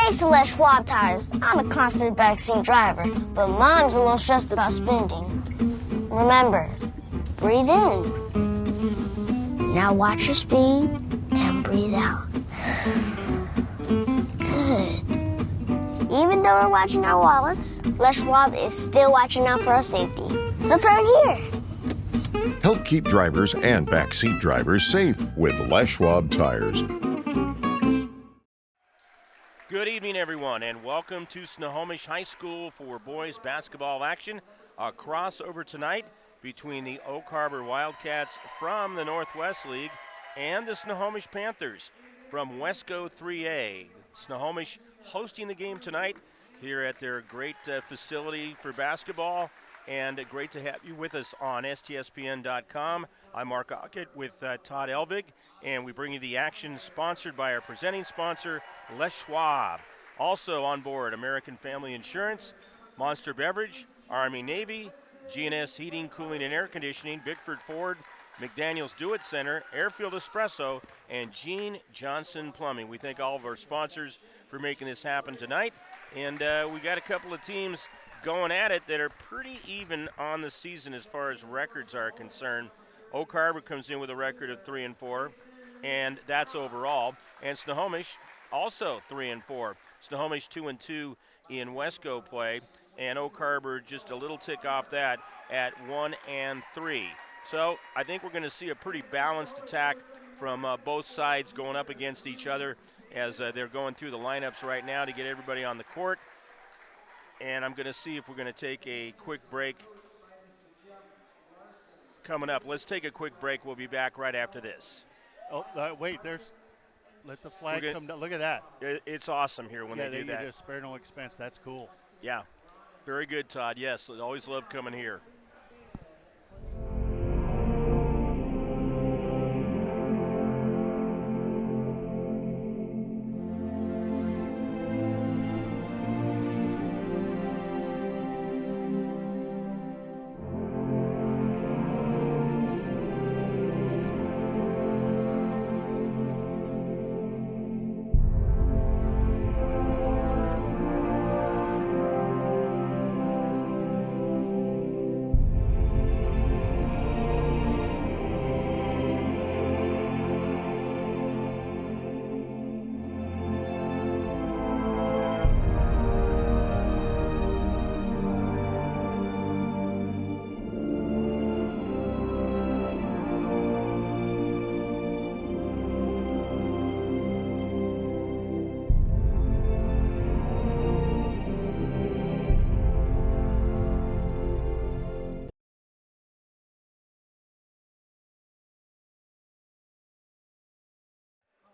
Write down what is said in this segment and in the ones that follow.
Thanks to Les Schwab tires, I'm a confident backseat driver, but Mom's a little stressed about spending. Remember, breathe in. Now watch your speed and breathe out. Good. Even though we're watching our wallets, Les Schwab is still watching out for our safety. So turn here. Help keep drivers and backseat drivers safe with Les Schwab tires. Good evening, everyone, and welcome to Snohomish High School for boys basketball action. A crossover tonight between the Oak Harbor Wildcats from the Northwest League and the Snohomish Panthers from Wesco 3A. Snohomish hosting the game tonight here at their great facility for basketball, and great to have you with us on STSPN.com. I'm Mark Aucutt with Todd Elvig, and we bring you the action sponsored by our presenting sponsor, Les Schwab. Also on board, American Family Insurance, Monster Beverage, Army-Navy, G&S Heating, Cooling, and Air Conditioning, Bickford Ford, McDaniels Do It Center, Airfield Espresso, and Gene Johnson Plumbing. We thank all of our sponsors for making this happen tonight. And we got a couple of teams going at it that are pretty even on the season as far as records are concerned. Oak Harbor comes in with a record of 3-4, and that's overall. And Snohomish also 3-4. Snohomish 2-2 in Wesco play, and Oak Harbor just a little tick off that at 1-3. So I think we're going to see a pretty balanced attack from both sides going up against each other as they're going through the lineups right now to get everybody on the court. And I'm going to see if we're going to take a quick break coming up. Let's take a quick break. We'll be back right after this. Oh, wait, let the flag come down. Look at that. It's awesome here when they do that. You just spare no expense. That's cool. Yeah, very good, Todd. Yes, always love coming here.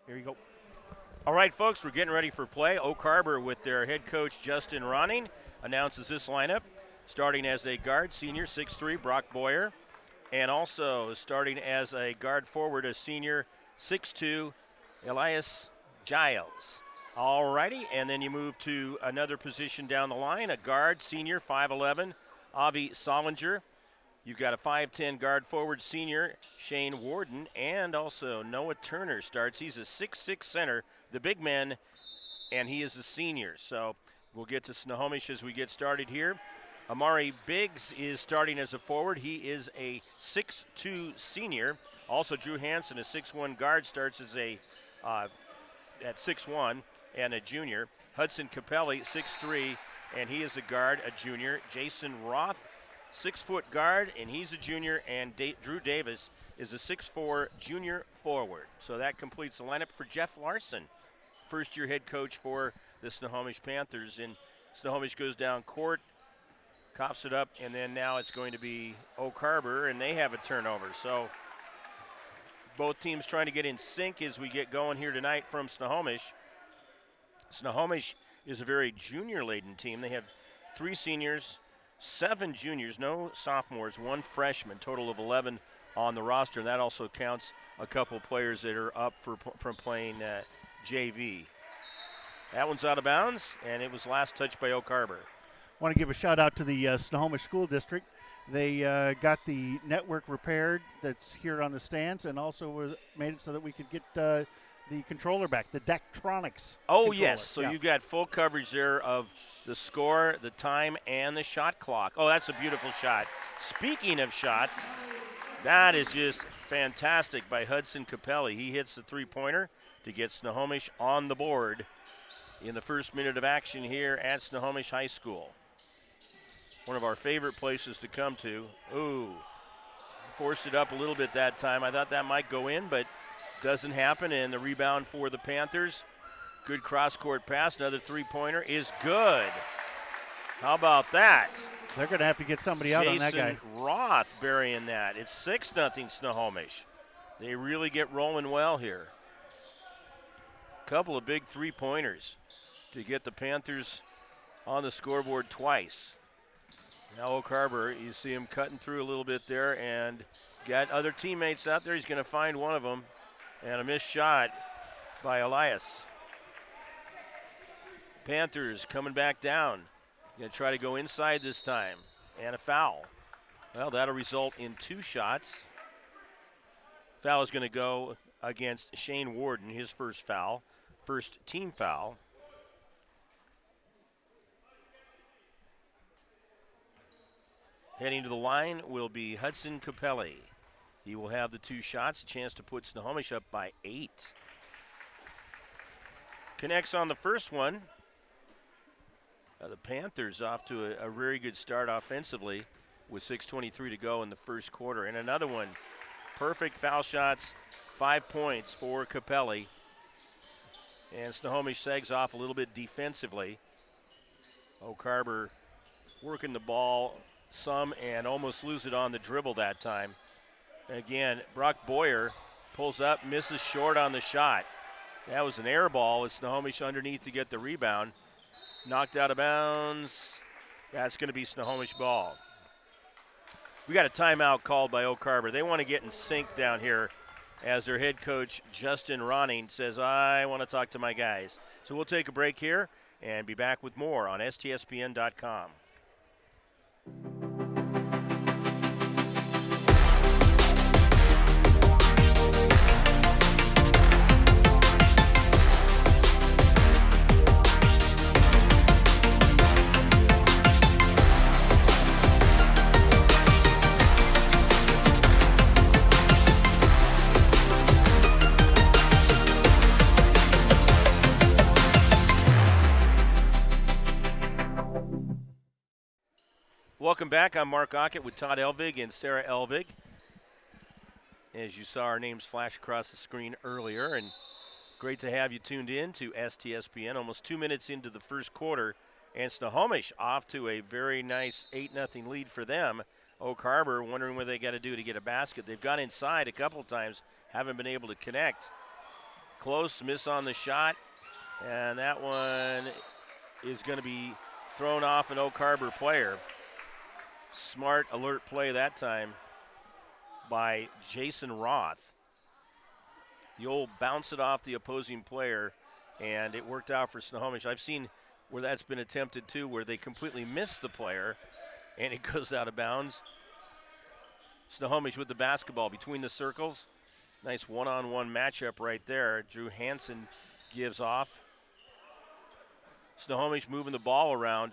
Here you go. All right, folks, we're getting ready for play. Oak Harbor, with their head coach Justin Ronning, announces this lineup. Starting as a guard, senior 6'3", Brock Boyer. And also starting as a guard forward, a senior 6'2", Elias Giles. All righty, and then you move to another position down the line, a guard, senior 5'11", Avi Solinger. You've got a 5'10" guard forward senior, Shane Warden, and also Noah Turner starts. He's a 6'6" center, the big man, and he is a senior. So we'll get to Snohomish as we get started here. Amari Biggs is starting as a forward. He is a 6'2" senior. Also Drew Hansen, a 6'1" guard, starts as at 6'1" and a junior. Hudson Capelli, 6'3", and he is a guard, a junior. Jason Roth, 6-foot guard, and he's a junior, and Drew Davis is a 6'4" junior forward. So that completes the lineup for Jeff Larson, first-year head coach for the Snohomish Panthers. And Snohomish goes down court, coughs it up, and then now it's going to be Oak Harbor, and they have a turnover. So both teams trying to get in sync as we get going here tonight from Snohomish. Snohomish is a very junior-laden team. They have 3 seniors, 7 juniors, no sophomores, 1 freshman, total of 11 on the roster. And that also counts a couple players that are up from playing JV. That one's out of bounds, and it was last touched by Oak Harbor. I want to give a shout out to the Snohomish School District. They got the network repaired that's here on the stands, and also made it so that we could get the the controller back, the Daktronics. Oh, controller. yes. So you've got full coverage there of the score, the time, and the shot clock. Oh, that's a beautiful shot. Speaking of shots, that is just fantastic by Hudson Capelli. He hits the three-pointer to get Snohomish on the board in the first minute of action here at Snohomish High School. One of our favorite places to come to. Ooh, forced it up a little bit that time. I thought that might go in, but doesn't happen, and the rebound for the Panthers. Good cross-court pass. Another three-pointer is good. How about that? They're going to have to get somebody out on that guy. Jason Roth burying that. It's 6-0 Snohomish. They really get rolling well here. Couple of big three-pointers to get the Panthers on the scoreboard twice. Now Oak Harbor, you see him cutting through a little bit there and got other teammates out there. He's going to find one of them. And a missed shot by Elias. Panthers coming back down. Going to try to go inside this time. And a foul. Well, that'll result in 2 shots. Foul is going to go against Shane Warden, his first foul. First team foul. Heading to the line will be Hudson Capelli. He will have the 2 shots, a chance to put Snohomish up by 8. Connects on the first one. The Panthers off to a very good start offensively with 6:23 to go in the first quarter. And another one, perfect foul shots, 5 points for Capelli. And Snohomish sags off a little bit defensively. Oak Harbor working the ball some and almost lose it on the dribble that time. Again, Brock Boyer pulls up, misses short on the shot. That was an air ball with Snohomish underneath to get the rebound. Knocked out of bounds. That's going to be Snohomish ball. We got a timeout called by Oak Harbor. They want to get in sync down here as their head coach, Justin Ronning, says, I want to talk to my guys. So we'll take a break here and be back with more on STSPN.com. Welcome back. I'm Mark Aucutt with Todd Elvig and Sarah Elvig. As you saw our names flash across the screen earlier, and great to have you tuned in to STSPN. Almost 2 minutes into the first quarter, and Snohomish off to a very nice 8-0 lead for them. Oak Harbor wondering what they got to do to get a basket. They've gone inside a couple times, haven't been able to connect. Close, miss on the shot, and that one is going to be thrown off an Oak Harbor player. Smart, alert play that time by Jason Roth. The old bounce it off the opposing player, and it worked out for Snohomish. I've seen where that's been attempted too, where they completely miss the player, and it goes out of bounds. Snohomish with the basketball between the circles. Nice one-on-one matchup right there. Drew Hansen gives off. Snohomish moving the ball around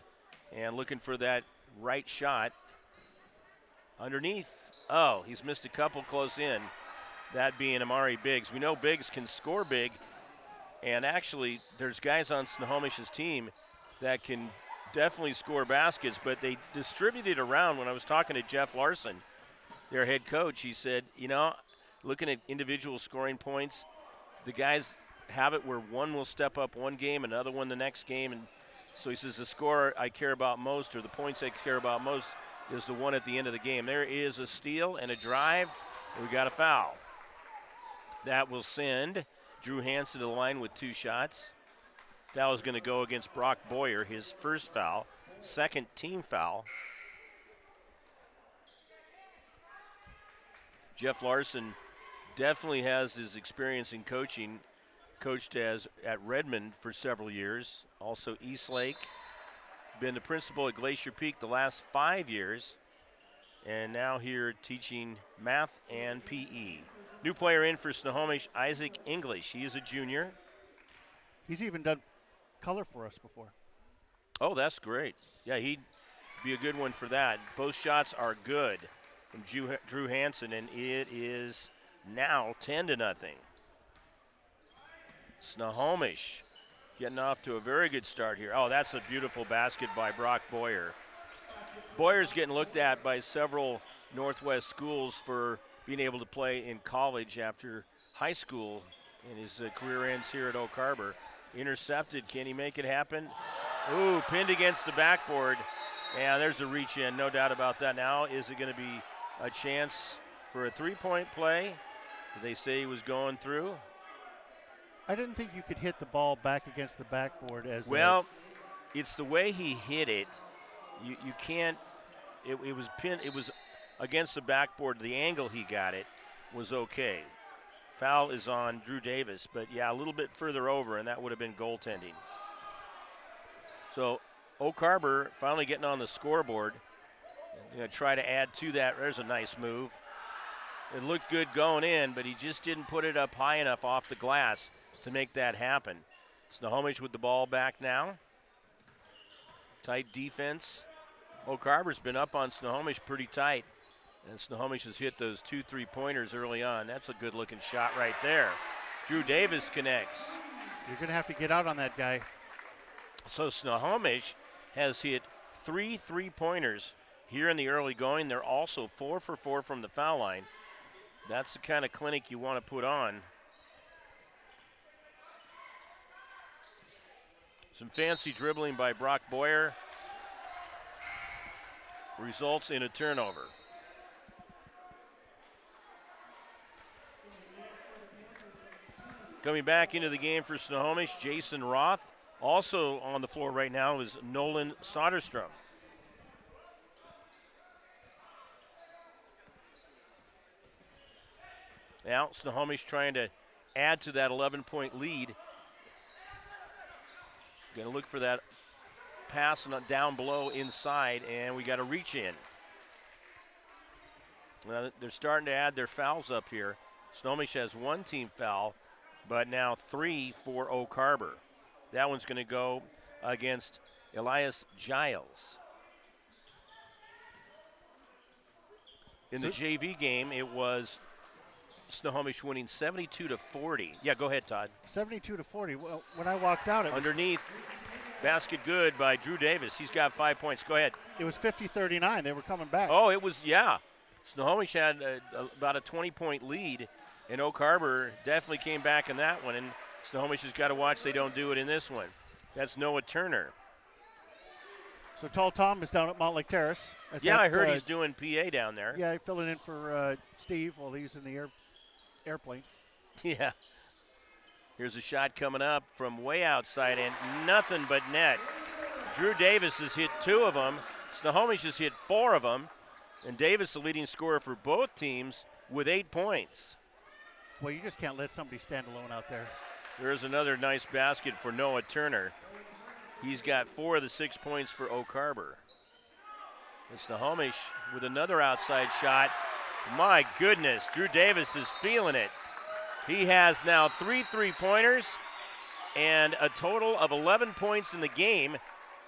and looking for that right shot. Underneath, oh, he's missed a couple close in, that being Amari Biggs. We know Biggs can score big, and actually there's guys on Snohomish's team that can definitely score baskets, but they distribute it around. When I was talking to Jeff Larson, their head coach, he said, you know, looking at individual scoring points, the guys have it where one will step up one game, another one the next game, and so he says the score I care about most, or the points I care about most, is the one at the end of the game. There is a steal and a drive. We got a foul. That will send Drew Hansen to the line with 2 shots. Foul is going to go against Brock Boyer, his first foul, second team foul. Jeff Larson definitely has his experience in coaching. Coached at Redmond for several years, also Eastlake. Been the principal at Glacier Peak the last 5 years, and now here teaching math and PE. New player in for Snohomish, Isaac English. He is a junior. He's even done color for us before. Oh, that's great. Yeah, he'd be a good one for that. Both shots are good from Drew Hansen, and it is now 10-0. Snohomish getting off to a very good start here. Oh, that's a beautiful basket by Brock Boyer. Boyer's getting looked at by several Northwest schools for being able to play in college after high school, and his career ends here at Oak Harbor. Intercepted. Can he make it happen? Ooh, pinned against the backboard. Yeah, there's a reach in, no doubt about that. Now, is it going to be a chance for a three-point play? Did they say he was going through? I didn't think you could hit the ball back against the backboard as well. It's the way he hit it. You can't. It was pinned. It was against the backboard. The angle he got it was okay. Foul is on Drew Davis, but yeah, a little bit further over, and that would have been goaltending. So Oak Harbor finally getting on the scoreboard. Going to try to add to that. There's a nice move. It looked good going in, but he just didn't put it up high enough off the glass to make that happen. Snohomish with the ball back now. Tight defense. Oak Harbor's been up on Snohomish pretty tight, and Snohomish has hit those 2 3-pointers early on. That's a good-looking shot right there. Drew Davis connects. You're going to have to get out on that guy. So Snohomish has hit 3 3-pointers here in the early going. They're also 4 for 4 from the foul line. That's the kind of clinic you want to put on. Some fancy dribbling by Brock Boyer results in a turnover. Coming back into the game for Snohomish, Jason Roth. Also on the floor right now is Nolan Soderstrom. Now Snohomish trying to add to that 11-point lead. Going to look for that pass down below inside, and we got a reach in. They're starting to add their fouls up here. Snohomish has 1 team foul, but now 3 for Oak Harbor. That one's going to go against Elias Giles. In the JV game, it was Snohomish winning 72-40. Yeah, go ahead, Todd. 72-40. Well, when I walked out, it underneath, basket good by Drew Davis. He's got 5 points. Go ahead. It was 50-39. They were coming back. Oh, it was, yeah. Snohomish had about a 20-point lead, and Oak Harbor definitely came back in that one, and Snohomish has got to watch they don't do it in this one. That's Noah Turner. So Tall Tom is down at Montlake Terrace. I heard he's doing PA down there. Yeah, filling in for Steve while he's in the airplane. Yeah. Here's a shot coming up from way outside, and nothing but net. Drew Davis has hit 2 of them. Snohomish has hit 4 of them. And Davis, the leading scorer for both teams, with 8 points. Well, you just can't let somebody stand alone out there. There's another nice basket for Noah Turner. He's got 4 of the 6 points for Oak Harbor. And Snohomish with another outside shot. My goodness, Drew Davis is feeling it. He has now 3 3-pointers and a total of 11 points in the game.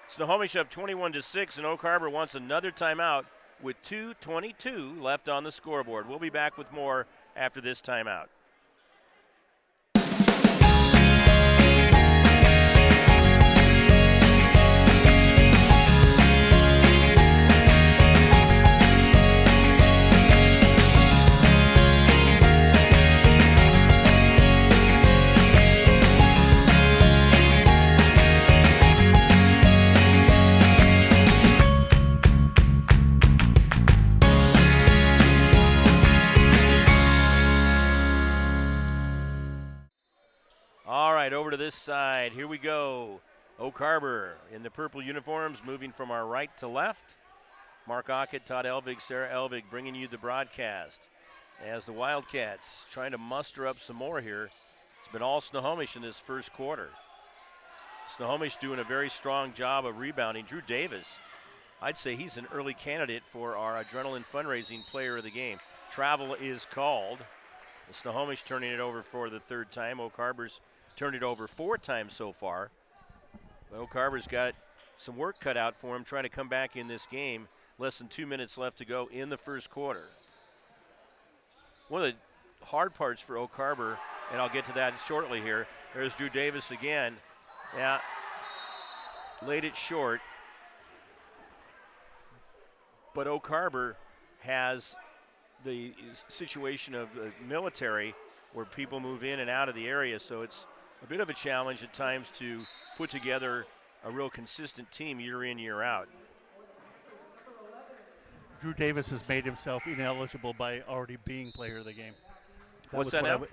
Snohomish up 21-6, and Oak Harbor wants another timeout with 2:22 left on the scoreboard. We'll be back with more after this timeout. Over to this side. Here we go. Oak Harbor in the purple uniforms, moving from our right to left. Mark Aucutt, Todd Elvig, Sarah Elvig bringing you the broadcast. As the Wildcats trying to muster up some more here. It's been all Snohomish in this first quarter. Snohomish doing a very strong job of rebounding. Drew Davis, I'd say he's an early candidate for our Adrenaline Fundraising Player of the Game. Travel is called. Snohomish turning it over for the third time. Oak Harbor's turned it over 4 times so far. Oak Harbor's got some work cut out for him trying to come back in this game. Less than 2 minutes left to go in the first quarter. One of the hard parts for Oak Harbor, and I'll get to that shortly here, there's Drew Davis again. Yeah, laid it short. But Oak Harbor has the situation of the military where people move in and out of the area, so it's a bit of a challenge at times to put together a real consistent team year in, year out. Drew Davis has made himself ineligible by already being player of the game. What's that now?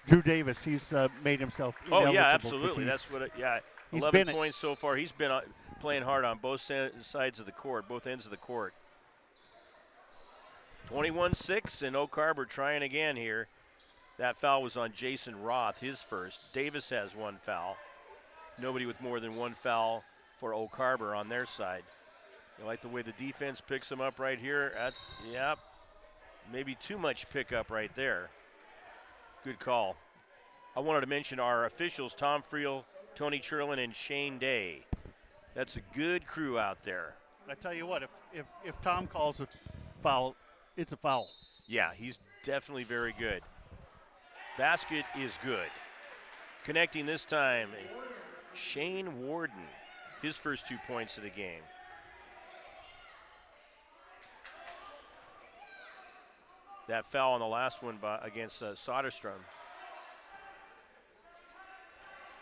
Drew Davis, he's made himself ineligible. Oh, yeah, absolutely. That's what, He's 11 points so far. He's been playing hard on both sides of the court, both ends of the court. 21-6, and Oak Harbor trying again here. That foul was on Jason Roth, his first. Davis has 1 foul. Nobody with more than 1 foul for Oak Harbor on their side. You like the way the defense picks them up right here? Yep, maybe too much pickup right there. Good call. I wanted to mention our officials, Tom Friel, Tony Churlin, and Shane Day. That's a good crew out there. I tell you what, if Tom calls a foul, it's a foul. Yeah, he's definitely very good. Basket is good. Connecting this time, Shane Warden, his first 2 points of the game. That foul on the last one against Soderstrom.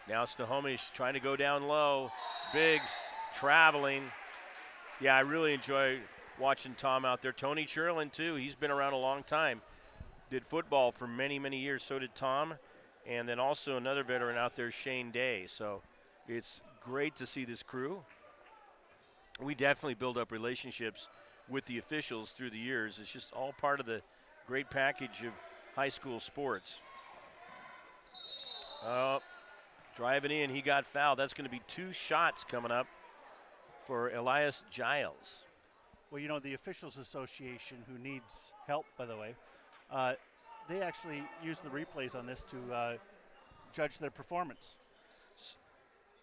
Now Snohomish trying to go down low. Biggs traveling. Yeah, I really enjoy watching Tom out there. Tony Churlin, too. He's been around a long time. Did football for many, many years. So did Tom. And then also another veteran out there, Shane Day. So it's great to see this crew. We definitely build up relationships with the officials through the years. It's just all part of the great package of high school sports. Driving in, he got fouled. That's going to be 2 shots coming up for Elias Giles. Well, you know, the Officials Association, who needs help, by the way, they actually use the replays on this to judge their performance.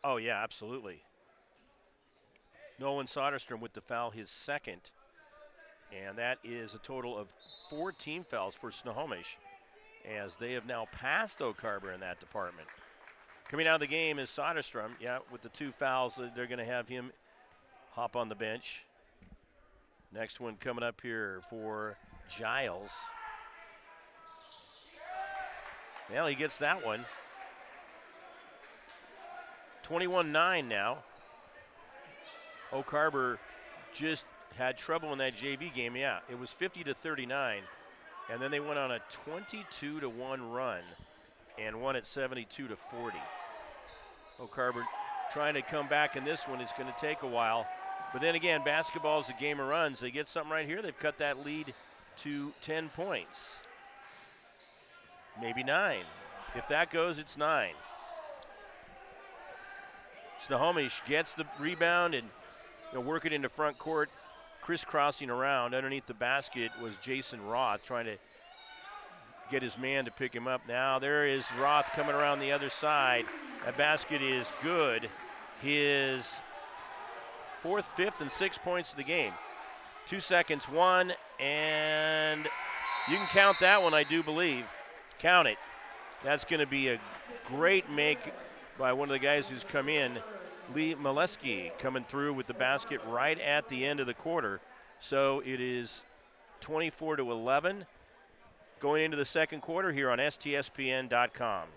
Oh, yeah, absolutely. Nolan Soderstrom with the foul, his second. And that is a total of 14 fouls for Snohomish, as they have now passed Oak Harbor in that department. Coming out of the game is Soderstrom. Yeah, with the 2 fouls, they're going to have him hop on the bench. Next one coming up here for Giles. Well, he gets that one. 21-9 now. Oak Harbor just had trouble in that JV game. Yeah, it was 50-39, and then they went on a 22-1 run and won at 72-40. Oak Harbor trying to come back in this one is going to take a while. But then again, basketball is a game of runs. They get something right here. They've cut that lead to 10 points. Maybe 9. If that goes, it's 9. Snohomish gets the rebound and work it into front court. Crisscrossing around underneath the basket was Jason Roth trying to get his man to pick him up. Now there is Roth coming around the other side. That basket is good. His 4th, 5th, and 6th points of the game. 2 seconds, 1, and you can count that one, I do believe. Count it. That's going to be a great make by one of the guys who's come in. Lee Molesky coming through with the basket right at the end of the quarter. So it is 24-11 going into the second quarter here on STSPN.com.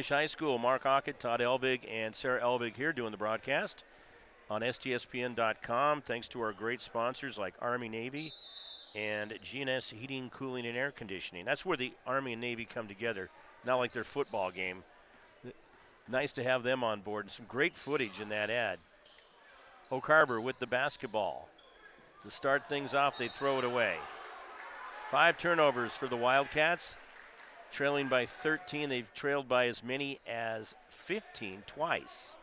Snohomish High School. Mark Aucutt, Todd Elvig, and Sarah Elvig here doing the broadcast on STSPN.com. Thanks to our great sponsors like Army Navy and GNS Heating, Cooling, and Air Conditioning. That's where the Army and Navy come together, not like their football game. Nice to have them on board, and some great footage in that ad. Oak Harbor with the basketball. To start things off, they throw it away. 5 turnovers for the Wildcats, trailing by 13. They've trailed by as many as 15 twice.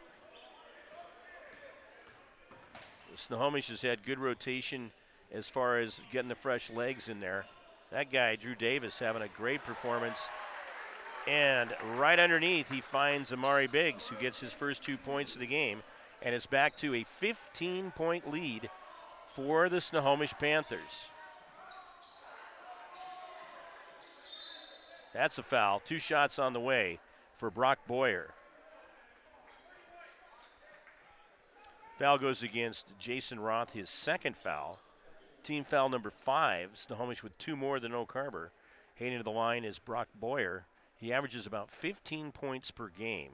Snohomish has had good rotation as far as getting the fresh legs in there. That guy, Drew Davis, having a great performance. And right underneath, he finds Amari Biggs, who gets his first 2 points of the game. And it's back to a 15-point lead for the Snohomish Panthers. That's a foul. 2 shots on the way for Brock Boyer. Foul goes against Jason Roth, his second foul. Team foul number 5. Snohomish with 2 more than Oak Harbor. Heading to the line is Brock Boyer. He averages about 15 points per game.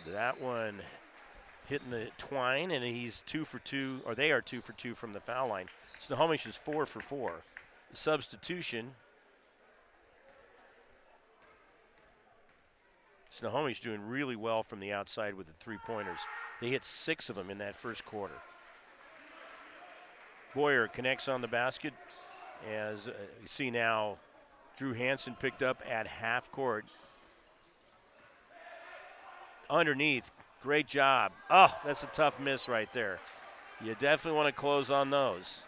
That one hitting the twine, and he's 2 for 2, or they are 2 for 2 from the foul line. Snohomish is 4 for 4. The substitution. Snohomish doing really well from the outside with the 3-pointers. They hit 6 of them in that first quarter. Boyer connects on the basket. As you see now, Drew Hansen picked up at half court. Underneath, great job. Oh, that's a tough miss right there. You definitely want to close on those.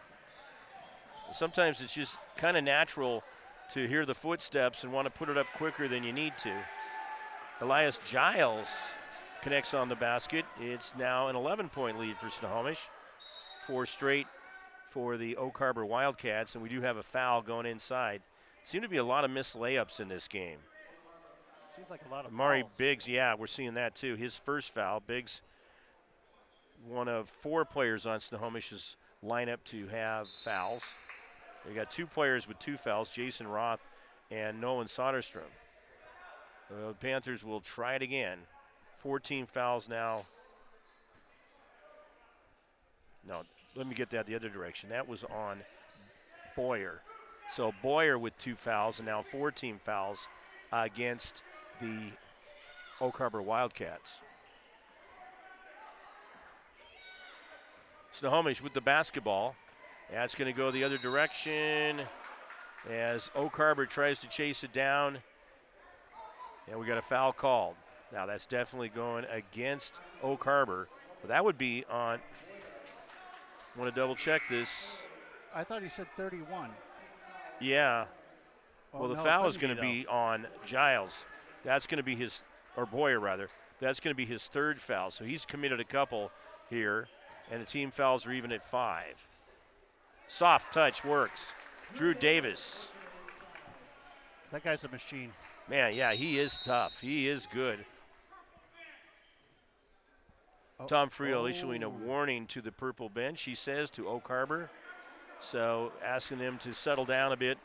Sometimes it's just kind of natural to hear the footsteps and want to put it up quicker than you need to. Elias Giles connects on the basket. It's now an 11-point lead for Snohomish. 4 straight for the Oak Harbor Wildcats, and we do have a foul going inside. Seem to be a lot of missed layups in this game. Seems like a lot of Amari fouls. Biggs, yeah, we're seeing that too. His first foul. Biggs, one of 4 players on Snohomish's lineup to have fouls. They got 2 players with 2 fouls, Jason Roth and Nolan Soderstrom. The Panthers will try it again. 14 fouls now. No, let me get that the other direction. That was on Boyer. So Boyer with 2 fouls and now 14 fouls against the Oak Harbor Wildcats. Snohomish with the basketball. That's going to go the other direction as Oak Harbor tries to chase it down. And we got a foul called. Now that's definitely going against Oak Harbor. But that would be on, want to double check this. I thought he said 31. Yeah. Well, the no, foul is couldn't going to be, be on Giles. That's going to be his, or Boyer rather. That's going to be his 3rd foul. So he's committed a couple here, and the team fouls are even at 5. Soft touch works. Drew Davis. That guy's a machine. Man, yeah, he is tough. He is good. Oh, Tom Friel issuing a warning to the purple bench, he says, to Oak Harbor. So asking them to settle down a bit.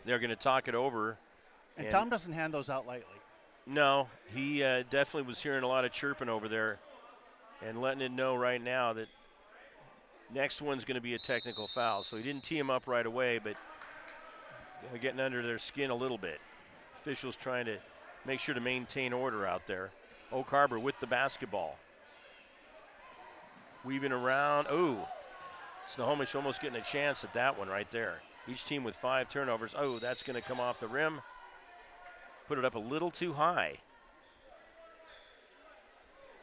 They're going to talk it over. And Tom doesn't hand those out lightly. No, he definitely was hearing a lot of chirping over there and letting it know right now that next one's going to be a technical foul. So he didn't tee him up right away, but getting under their skin a little bit. Officials trying to make sure to maintain order out there. Oak Harbor with the basketball. Weaving around. Ooh, Snohomish almost getting a chance at that one right there. Each team with 5 turnovers. Oh, that's going to come off the rim. Put it up a little too high.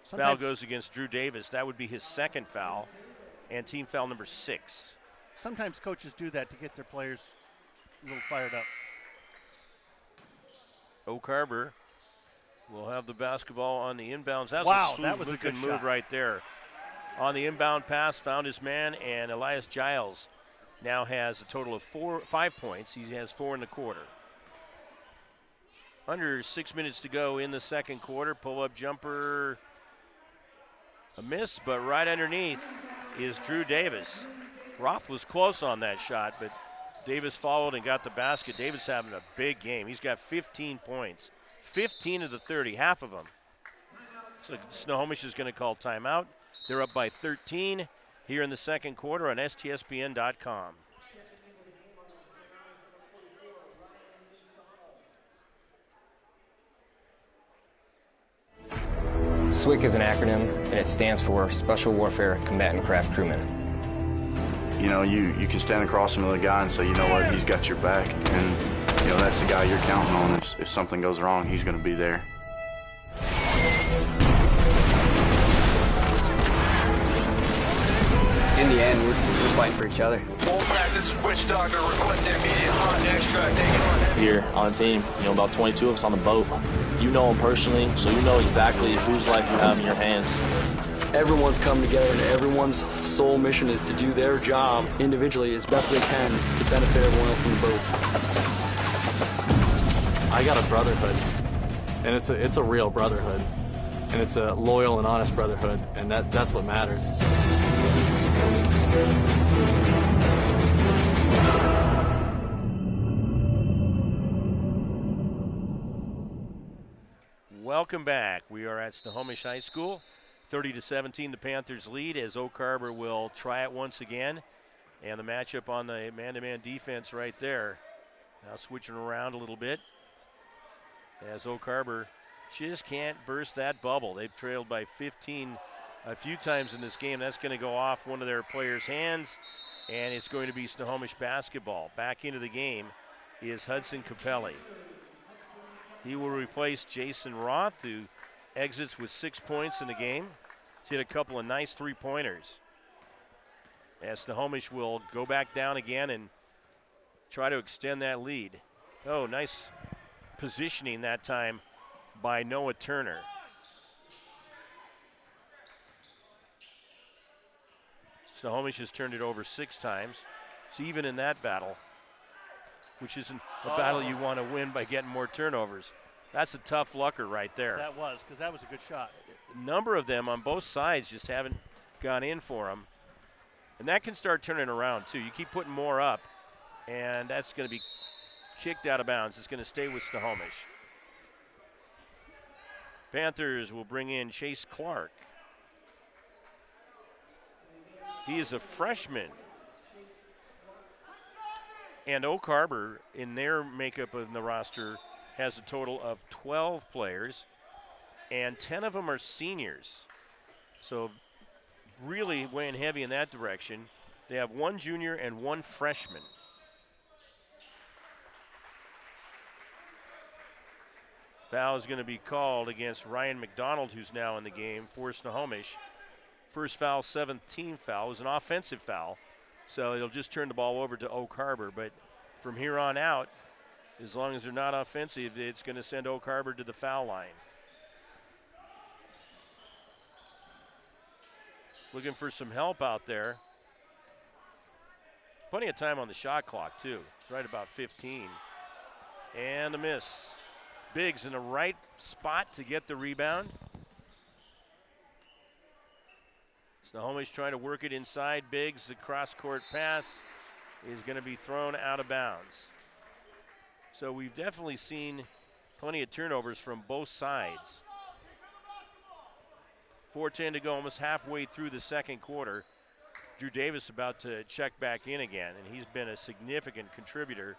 Foul goes against Drew Davis. That would be his 2nd foul. And team foul number 6. Sometimes coaches do that to get their players a little fired up. Oak Harbor will have the basketball on the inbounds. That was a good move shot right there. On the inbound pass, found his man, and Elias Giles now has a total of 5 points. He has 4 in the quarter. Under 6 minutes to go in the second quarter. Pull-up jumper, a miss, but right underneath is Drew Davis. Roth was close on that shot, but Davis followed and got the basket. Davis having a big game. He's got 15 points. 15 of the 30, half of them. So Snohomish is going to call timeout. They're up by 13 here in the second quarter on STSPN.com. SWCC is an acronym, and it stands for Special Warfare Combatant Craft Crewman. You know, you can stand across from the guy and say, you know what, he's got your back. And, you know, that's the guy you're counting on. If something goes wrong, he's going to be there. In the end, we're fighting for each other. Wolfpack, this is Witch Doctor requesting immediate hot extract. Taking on here on the team, you know, about 22 of us on the boat. You know them personally, so you know exactly whose life you have in your hands. Everyone's come together, and everyone's sole mission is to do their job individually as best they can to benefit everyone else in the boats. I got a brotherhood, and it's a real brotherhood, and it's a loyal and honest brotherhood, and that's what matters. Welcome back. We are at Snohomish High School. 30-17, the Panthers lead as Oak Harbor will try it once again. And the matchup on the man-to-man defense right there. Now switching around a little bit as Oak Harbor just can't burst that bubble. They've trailed by 15 a few times in this game. That's going to go off one of their players' hands, and it's going to be Snohomish basketball. Back into the game is Hudson Capelli. He will replace Jason Roth, who exits with 6 points in the game. He's hit a couple of nice three-pointers. As Snohomish will go back down again and try to extend that lead. Oh, nice positioning that time by Noah Turner. Snohomish has turned it over 6 times. So even in that battle, which isn't a battle you want to win by getting more turnovers. That's a tough lucker right there. That was, because that was a good shot. A number of them on both sides just haven't gone in for him. And that can start turning around, too. You keep putting more up, and that's going to be kicked out of bounds. It's going to stay with Snohomish. Panthers will bring in Chase Clark. He is a freshman. And Oak Harbor, in their makeup of the roster, has a total of 12 players, and 10 of them are seniors. So really weighing heavy in that direction. They have 1 junior and 1 freshman. Foul is going to be called against Ryan McDonald, who's now in the game for Snohomish. First foul, 17th foul, was an offensive foul. So it'll just turn the ball over to Oak Harbor. But from here on out, as long as they're not offensive, it's going to send Oak Harbor to the foul line. Looking for some help out there. Plenty of time on the shot clock, too. Right about 15. And a miss. Biggs in the right spot to get the rebound. Snohomish trying to work it inside. Biggs, the cross-court pass is going to be thrown out of bounds. So we've definitely seen plenty of turnovers from both sides. 4:10 to go, almost halfway through the second quarter. Drew Davis about to check back in again, and he's been a significant contributor.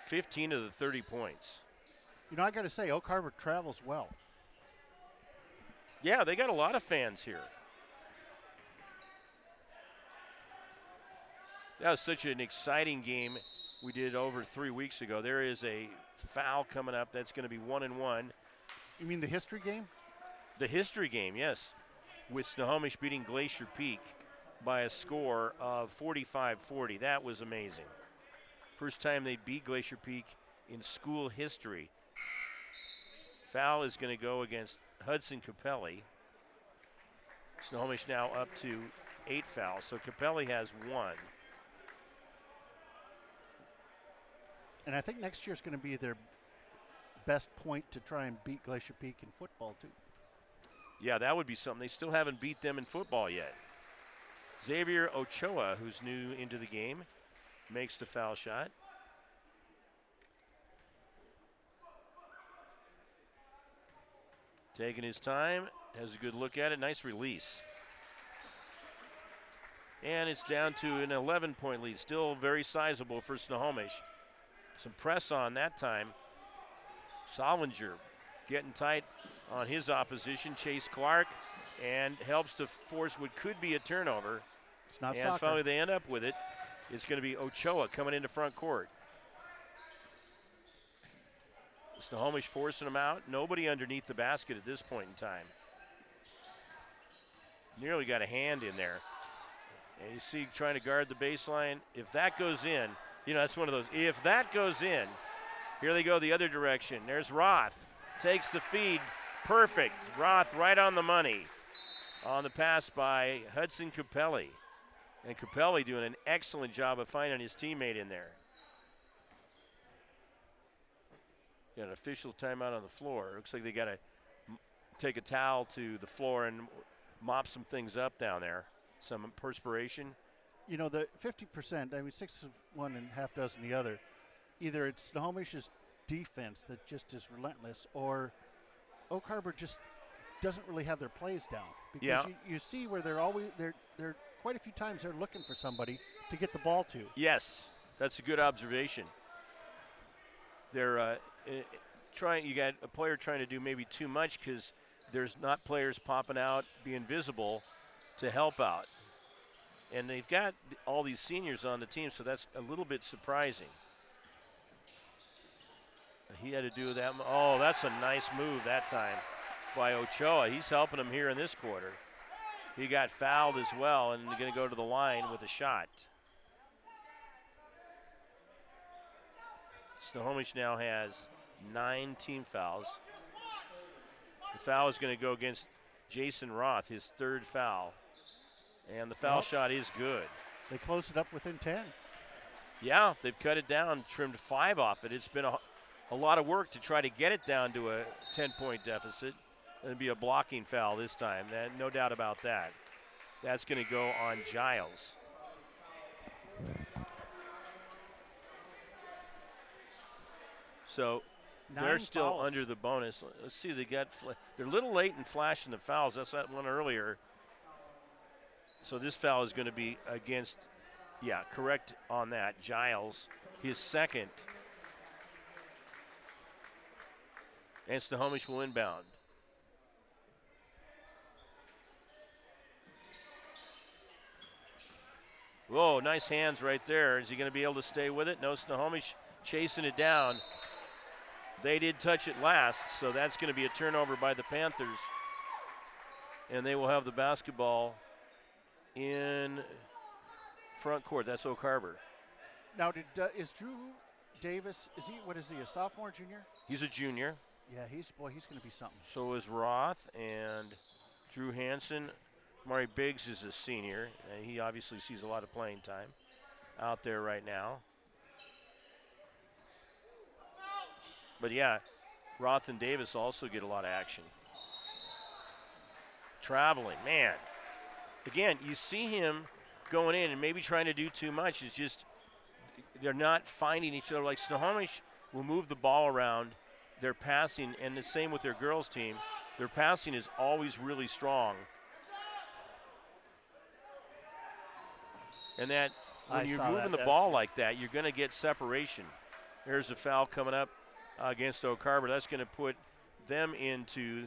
15 of the 30 points. You know, I got to say, Oak Harbor travels well. Yeah, they got a lot of fans here. That was such an exciting game we did over 3 weeks ago. There is a foul coming up that's going to be 1-1. You mean the history game? The history game, yes, with Snohomish beating Glacier Peak by a score of 45-40. That was amazing. First time they beat Glacier Peak in school history. Foul is going to go against Hudson Capelli. Snohomish now up to 8 fouls, so Capelli has 1. And I think next year's going to be their best point to try and beat Glacier Peak in football, too. Yeah, that would be something. They still haven't beat them in football yet. Xavier Ochoa, who's new into the game, makes the foul shot. Taking his time, has a good look at it. Nice release. And it's down to an 11-point lead. Still very sizable for Snohomish. Some press on that time. Solinger getting tight on his opposition, Chase Clark, and helps to force what could be a turnover. It's not and soccer. Finally they end up with it. It's going to be Ochoa coming into front court. Snohomish forcing them out. Nobody underneath the basket at this point in time. Nearly got a hand in there. And you see trying to guard the baseline. If that goes in, that's one of those. If that goes in, here they go the other direction. There's Roth. Takes the feed. Perfect. Roth right on the money. On the pass by Hudson Capelli. And Capelli doing an excellent job of finding his teammate in there. Got an official timeout on the floor. Looks like they got to take a towel to the floor and mop some things up down there. Some perspiration. The 50%, 6 of one and half dozen the other. Either it's Snohomish's defense that just is relentless, or Oak Harbor just doesn't really have their plays down. Because you see where they're quite a few times they're looking for somebody to get the ball to. Yes, that's a good observation. They're you got a player trying to do maybe too much because there's not players popping out, being visible to help out. And they've got all these seniors on the team, so that's a little bit surprising. He had to do that. Oh, that's a nice move that time by Ochoa. He's helping him here in this quarter. He got fouled as well, and going to go to the line with a shot. Snohomish now has 9 team fouls. The foul is going to go against Jason Roth, his 3rd foul. And the foul shot is good. They closed it up within 10. Yeah, they've cut it down, trimmed 5 off it. It's been a lot of work to try to get it down to a 10-point deficit. It'll be a blocking foul this time, no doubt about that. That's going to go on Giles. So they're still fouls. under the bonus. Let's see, they're a little late in flashing the fouls. That's that one earlier. So this foul is going to be against, correct on that, Giles, his 2nd. And Snohomish will inbound. Whoa, nice hands right there. Is he going to be able to stay with it? No, Snohomish chasing it down. They did touch it last, so that's going to be a turnover by the Panthers. And they will have the basketball in front court. That's Oak Harbor. Now, is Drew Davis, what is he, a sophomore, junior? He's a junior. Yeah, he's going to be something. So is Roth and Drew Hansen. Maury Biggs is a senior, and he obviously sees a lot of playing time out there right now. But Roth and Davis also get a lot of action. Traveling, man. Again, you see him going in and maybe trying to do too much. It's just they're not finding each other. Like Snohomish will move the ball around. They're passing, and the same with their girls team. Their passing is always really strong. And that when you're moving the ball like that, you're going to get separation. There's a foul coming up against Oak Harbor. That's going to put them into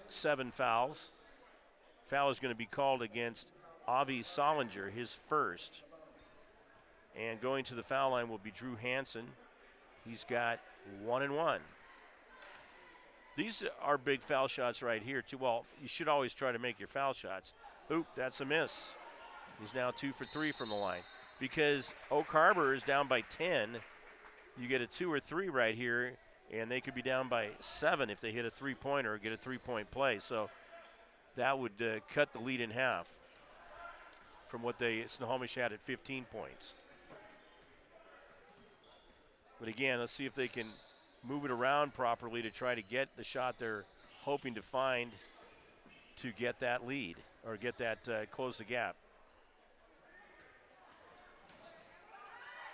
7 fouls. Foul is going to be called against Avi Solinger, his 1st. And going to the foul line will be Drew Hansen. He's got 1 and 1. These are big foul shots right here, too. Well, you should always try to make your foul shots. Oop, that's a miss. He's now 2 for 3 from the line. Because Oak Harbor is down by 10, you get a 2 or 3 right here, and they could be down by 7 if they hit a 3-pointer or get a 3-point play. So that would cut the lead in half from what Snohomish had at 15 points. But again, let's see if they can move it around properly to try to get the shot they're hoping to find to get that lead or get that close the gap.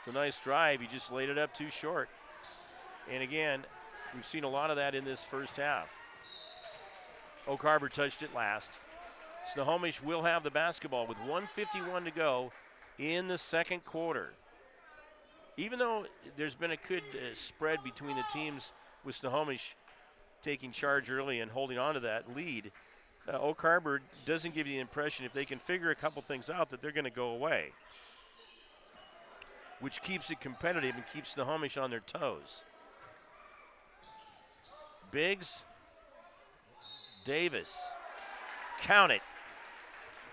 It's a nice drive. He just laid it up too short. And again, we've seen a lot of that in this first half. Oak Harbor touched it last. Snohomish will have the basketball with 1:51 to go in the second quarter. Even though there's been a good spread between the teams with Snohomish taking charge early and holding on to that lead, Oak Harbor doesn't give you the impression, if they can figure a couple things out, that they're going to go away, which keeps it competitive and keeps Snohomish on their toes. Biggs, Davis, count it.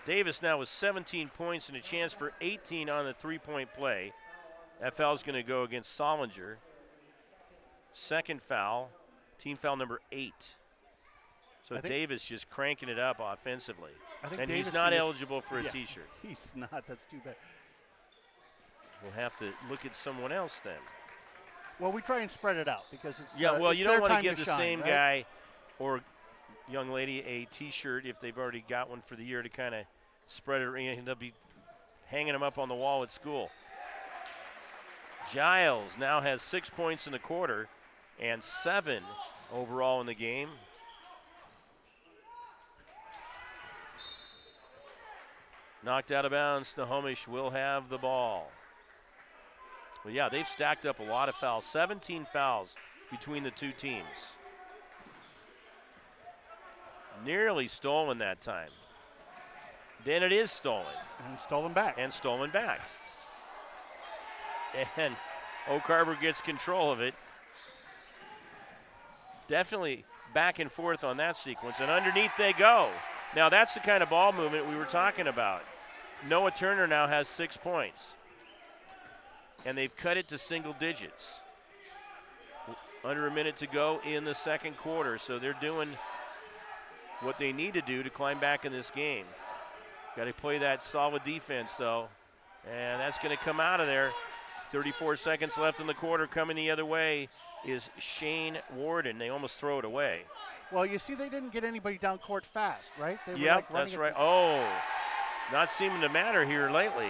Davis now with 17 points and a chance for 18 on the three-point play. That foul is going to go against Solinger. Second foul, team foul number 8. So Davis just cranking it up offensively. And Davis he's not eligible for a T-shirt. He's not. That's too bad. We'll have to look at someone else then. Well, we try and spread it out because it's well, it's you don't want to give the shine, same right? guy or young lady a T-shirt if they've already got one for the year to kind of spread it. And they'll be hanging them up on the wall at school. Giles now has 6 points in the quarter and 7 overall in the game. Knocked out of bounds. Snohomish will have the ball. Well, yeah, they've stacked up a lot of fouls. 17 fouls between the two teams. Nearly stolen that time. Then it is stolen. And stolen back. And stolen back. And Oak Harbor gets control of it. Definitely back and forth on that sequence. And underneath they go. Now that's the kind of ball movement we were talking about. Noah Turner now has 6 points. And they've cut it to single digits. Under a minute to go in the second quarter. So they're doing what they need to do to climb back in this game. Got to play that solid defense, though. And that's going to come out of there. 34 seconds left in the quarter. Coming the other way is Shane Warden. They almost throw it away. Well, you see they didn't get anybody down court fast, right? They were yep, that's right. Oh, not seeming to matter here lately.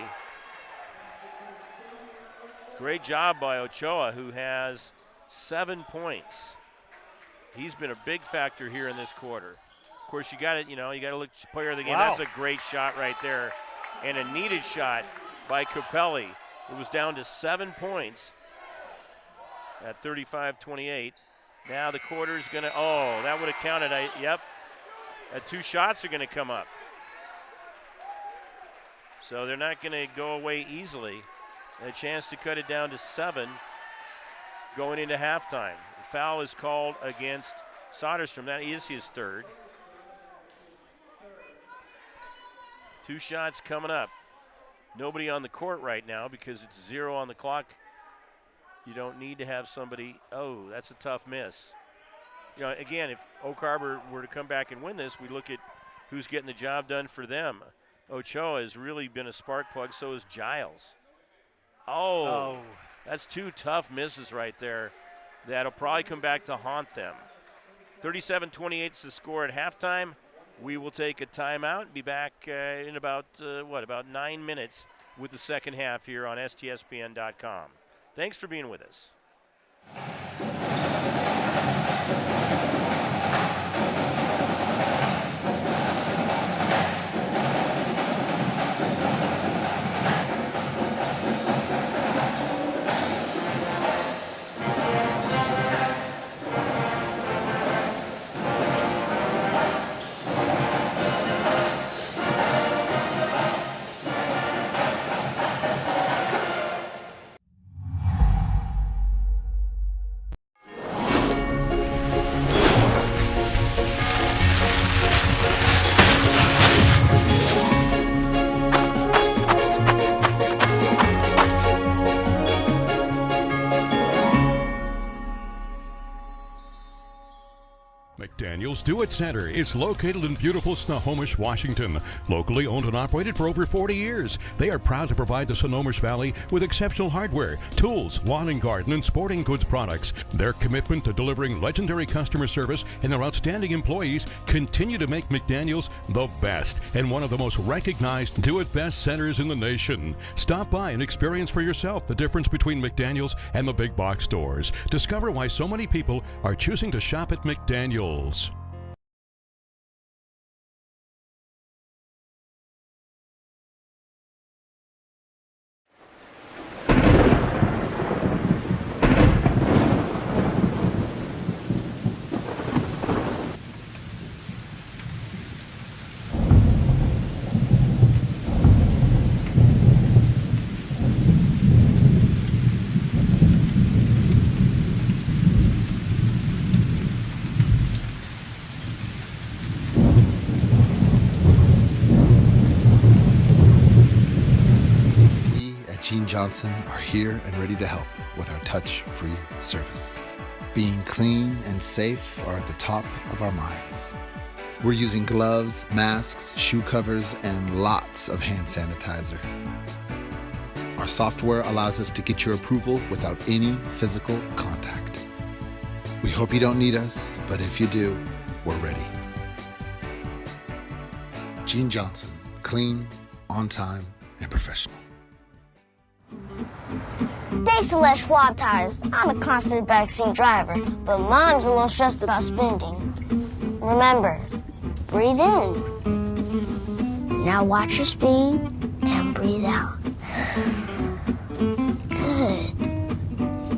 Great job by Ochoa, who has 7 points. He's been a big factor here in this quarter. Of course, you got to look player of the game. Wow. That's a great shot right there, and a needed shot by Capelli. It was down to 7 points at 35-28. Now the quarter's going to, that would have counted. Yep. 2 shots are going to come up. So they're not going to go away easily. A chance to cut it down to 7 going into halftime. The foul is called against Soderstrom. That is his third. 2 shots coming up. Nobody on the court right now because it's 0 on the clock. You don't need to have somebody. Oh, that's a tough miss. Again, if Oak Harbor were to come back and win this, we look at who's getting the job done for them. Ochoa has really been a spark plug, so is Giles. Oh, that's 2 tough misses right there. That'll probably come back to haunt them. 37-28 is the score at halftime. We will take a timeout and be back in about 9 minutes with the second half here on STSPN.com. Thanks for being with us. McDaniel's Do-It Center is located in beautiful Snohomish, Washington. Locally owned and operated for over 40 years, they are proud to provide the Snohomish Valley with exceptional hardware, tools, lawn and garden, and sporting goods products. Their commitment to delivering legendary customer service and their outstanding employees continue to make McDaniel's the best and one of the most recognized do-it-best centers in the nation. Stop by and experience for yourself the difference between McDaniel's and the big box stores. Discover why so many people are choosing to shop at McDaniel's. Gene Johnson are here and ready to help with our touch-free service. Being clean and safe are at the top of our minds. We're using gloves, masks, shoe covers, and lots of hand sanitizer. Our software allows us to get your approval without any physical contact. We hope you don't need us, but if you do, we're ready. Gene Johnson, clean, on time, and professional. Thanks to Les Schwab tires, I'm a confident backseat driver, but Mom's a little stressed about spending. Remember, breathe in. Now watch your speed and breathe out. Good.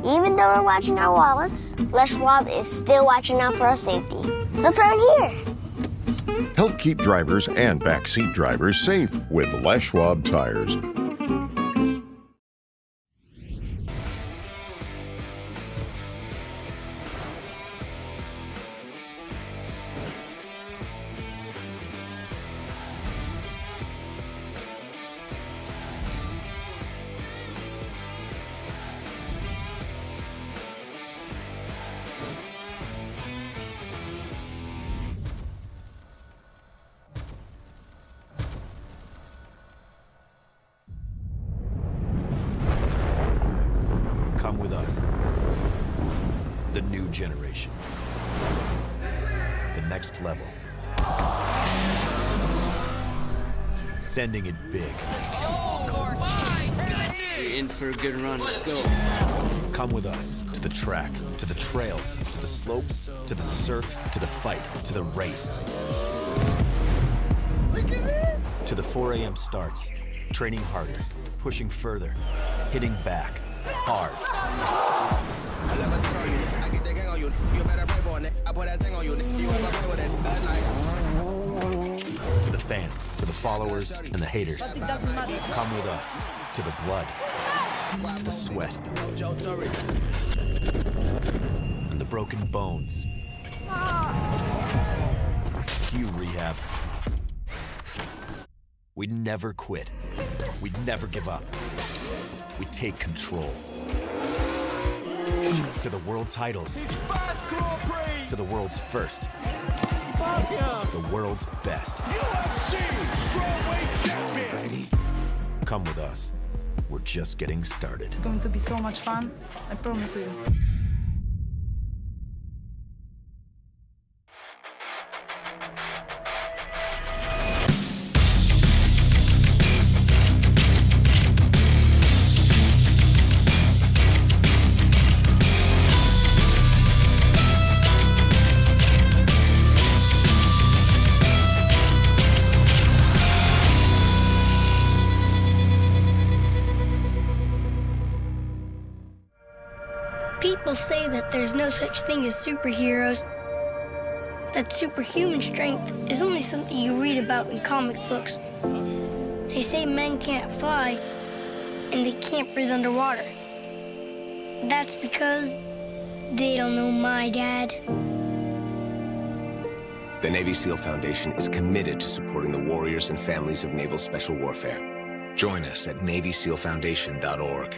Even though we're watching our wallets, Les Schwab is still watching out for our safety. So turn here. Help keep drivers and backseat drivers safe with Les Schwab tires. Come with us. The new generation. The next level. Sending it big. You're in for a good run. Let's go. Come with us to the track, to the trails, to the slopes, to the surf, to the fight, to the race. Look at this! To the 4 a.m. starts, training harder, pushing further, hitting back, hard. To the fans, to the followers, and the haters. Come with us to the blood, to the sweat, and the broken bones. Cue rehab. We never quit. We never give up. We take control. To the world titles. To the world's first. The world's best. Come with us. We're just getting started. It's going to be so much fun. I promise you. People say that there's no such thing as superheroes, that superhuman strength is only something you read about in comic books. They say men can't fly and they can't breathe underwater. That's because they don't know my dad. The Navy SEAL Foundation is committed to supporting the warriors and families of naval special warfare. Join us at NavySealFoundation.org.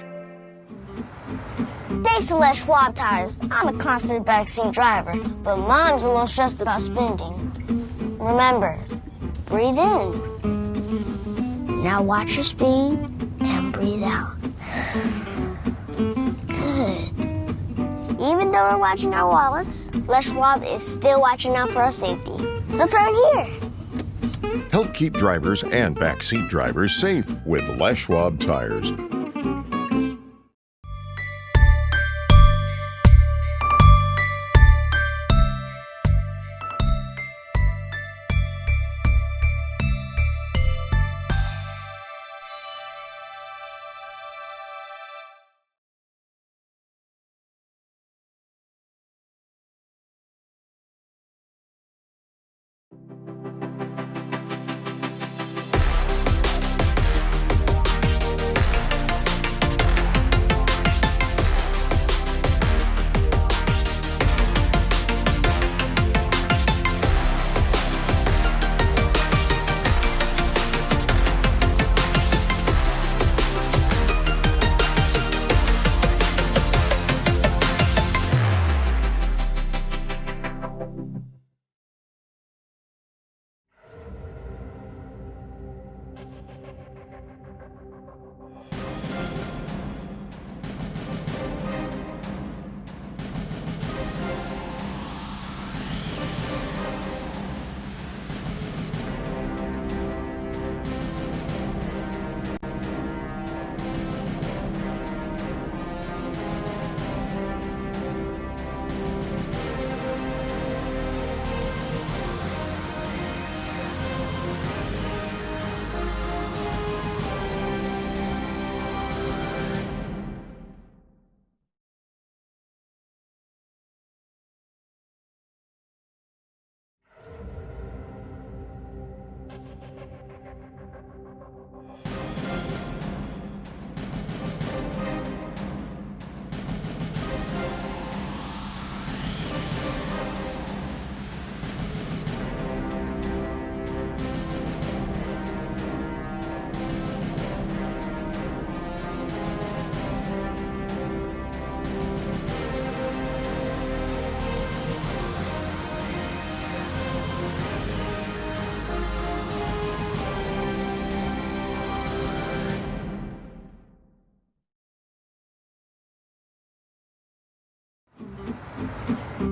Thanks to Les Schwab tires, I'm a confident backseat driver, but Mom's a little stressed about spending. Remember, breathe in. Now watch your speed and breathe out. Good. Even though we're watching our wallets, Les Schwab is still watching out for our safety. So turn here. Help keep drivers and backseat drivers safe with Les Schwab tires.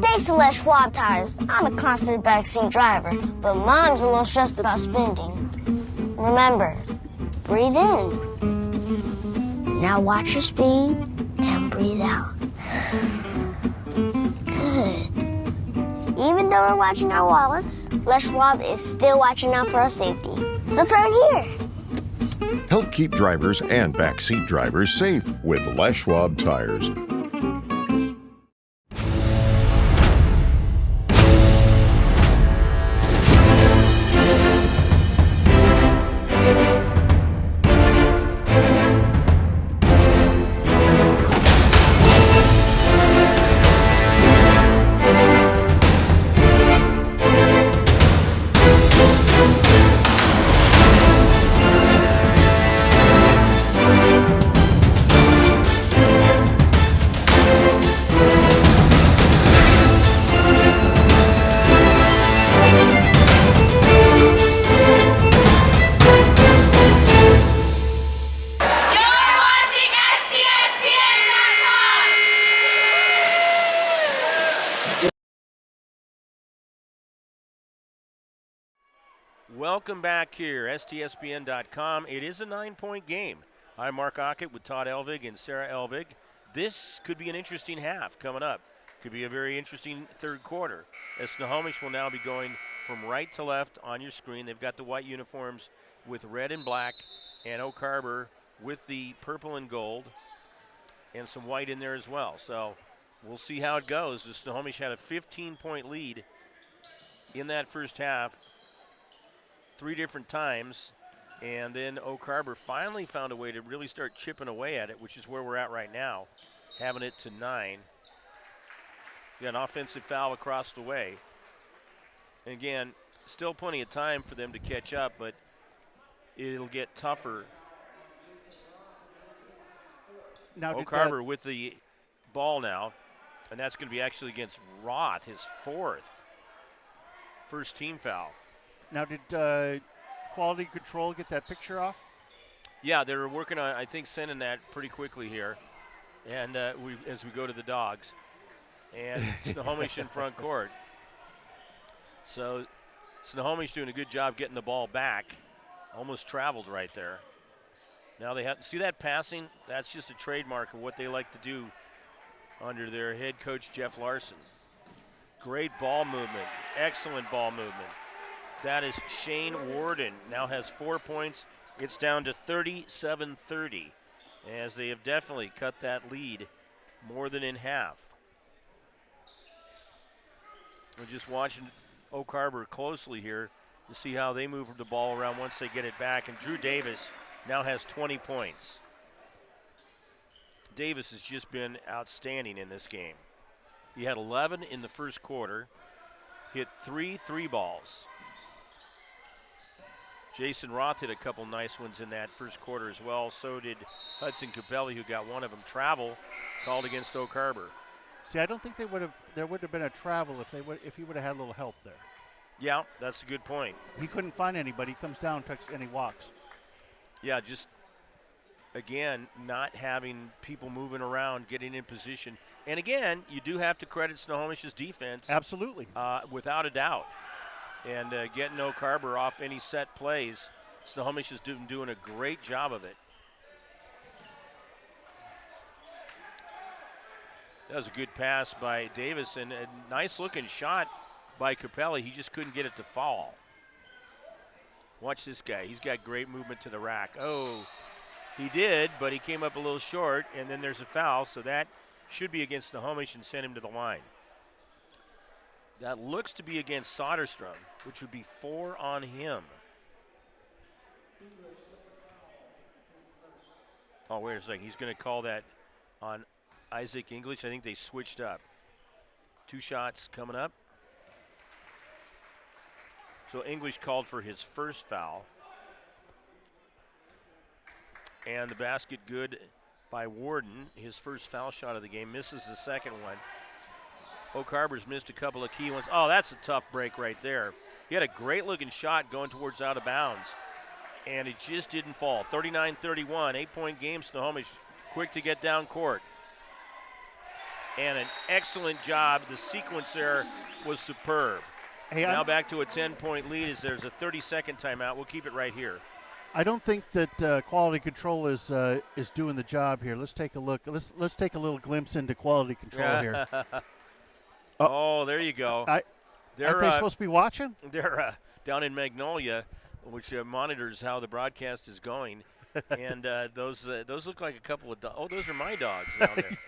Thanks to Les Schwab tires, I'm a confident backseat driver, but Mom's a little stressed about spending. Remember, breathe in. Now watch your speed and breathe out. Good. Even though we're watching our wallets, Les Schwab is still watching out for our safety. So turn here. Help keep drivers and backseat drivers safe with Les Schwab tires. Welcome back here, STSPN.com. It is a 9-point game. I'm Mark Aucutt with Todd Elvig and Sarah Elvig. This could be an interesting half coming up. Could be a very interesting third quarter, as Snohomish will now be going from right to left on your screen. They've got the white uniforms with red and black, and Oak Harbor with the purple and gold, and some white in there as well. So we'll see how it goes. The Snohomish had a 15-point lead in that first half 3 different times, and then Oak Harbor finally found a way to really start chipping away at it, which is where we're at right now, having it to 9. Got an offensive foul across the way. And again, still plenty of time for them to catch up, but it'll get tougher. Now Oak Harbor with the ball now, and that's going to be actually against Roth, his first team foul. Now, did quality control get that picture off? Yeah, they're working on, I think, sending that pretty quickly here, and as we go to the Dogs. And Snohomish in front court. So Snohomish doing a good job getting the ball back. Almost traveled right there. Now they have, see that passing? That's just a trademark of what they like to do under their head coach, Jeff Larson. Great ball movement, excellent ball movement. That is Shane Warden, now has 4 points. It's down to 37-30, as they have definitely cut that lead more than in half. We're just watching Oak Harbor closely here to see how they move the ball around once they get it back. And Drew Davis now has 20 points. Davis has just been outstanding in this game. He had 11 in the first quarter, hit 3 3-balls. Jason Roth hit a couple nice ones in that first quarter as well. So did Hudson Capelli, who got one of them travel, called against Oak Harbor. See, I don't think there would have been a travel if he would have had a little help there. Yeah, that's a good point. He couldn't find anybody. He comes down, and he walks. Yeah, just, again, not having people moving around, getting in position. And, again, you do have to credit Snohomish's defense. Absolutely. Without a doubt. And getting Oak Harbor off any set plays, Snohomish is doing a great job of it. That was a good pass by Davis, and a nice-looking shot by Capelli. He just couldn't get it to fall. Watch this guy. He's got great movement to the rack. Oh, he did, but he came up a little short, and then there's a foul, so that should be against Snohomish and send him to the line. That looks to be against Soderstrom, which would be 4 on him. Oh, wait a second. He's going to call that on Isaac English. I think they switched up. 2 shots coming up. So English called for his first foul. And the basket good by Warden. His first foul shot of the game. Misses the second one. Oak Harbor's missed a couple of key ones. Oh, that's a tough break right there. He had a great looking shot going towards out of bounds. And it just didn't fall. 39-31, 8-point game. Snohomish quick to get down court. And an excellent job. The sequence there was superb. Hey, now back to a 10-point lead as there's a 30-second timeout. We'll keep it right here. I don't think that quality control is doing the job here. Let's take a look. Let's take a little glimpse into quality control here. Oh, there you go. Aren't they supposed to be watching? They're down in Magnolia, which monitors how the broadcast is going. And those look like a couple of dogs. Oh, those are my dogs down there.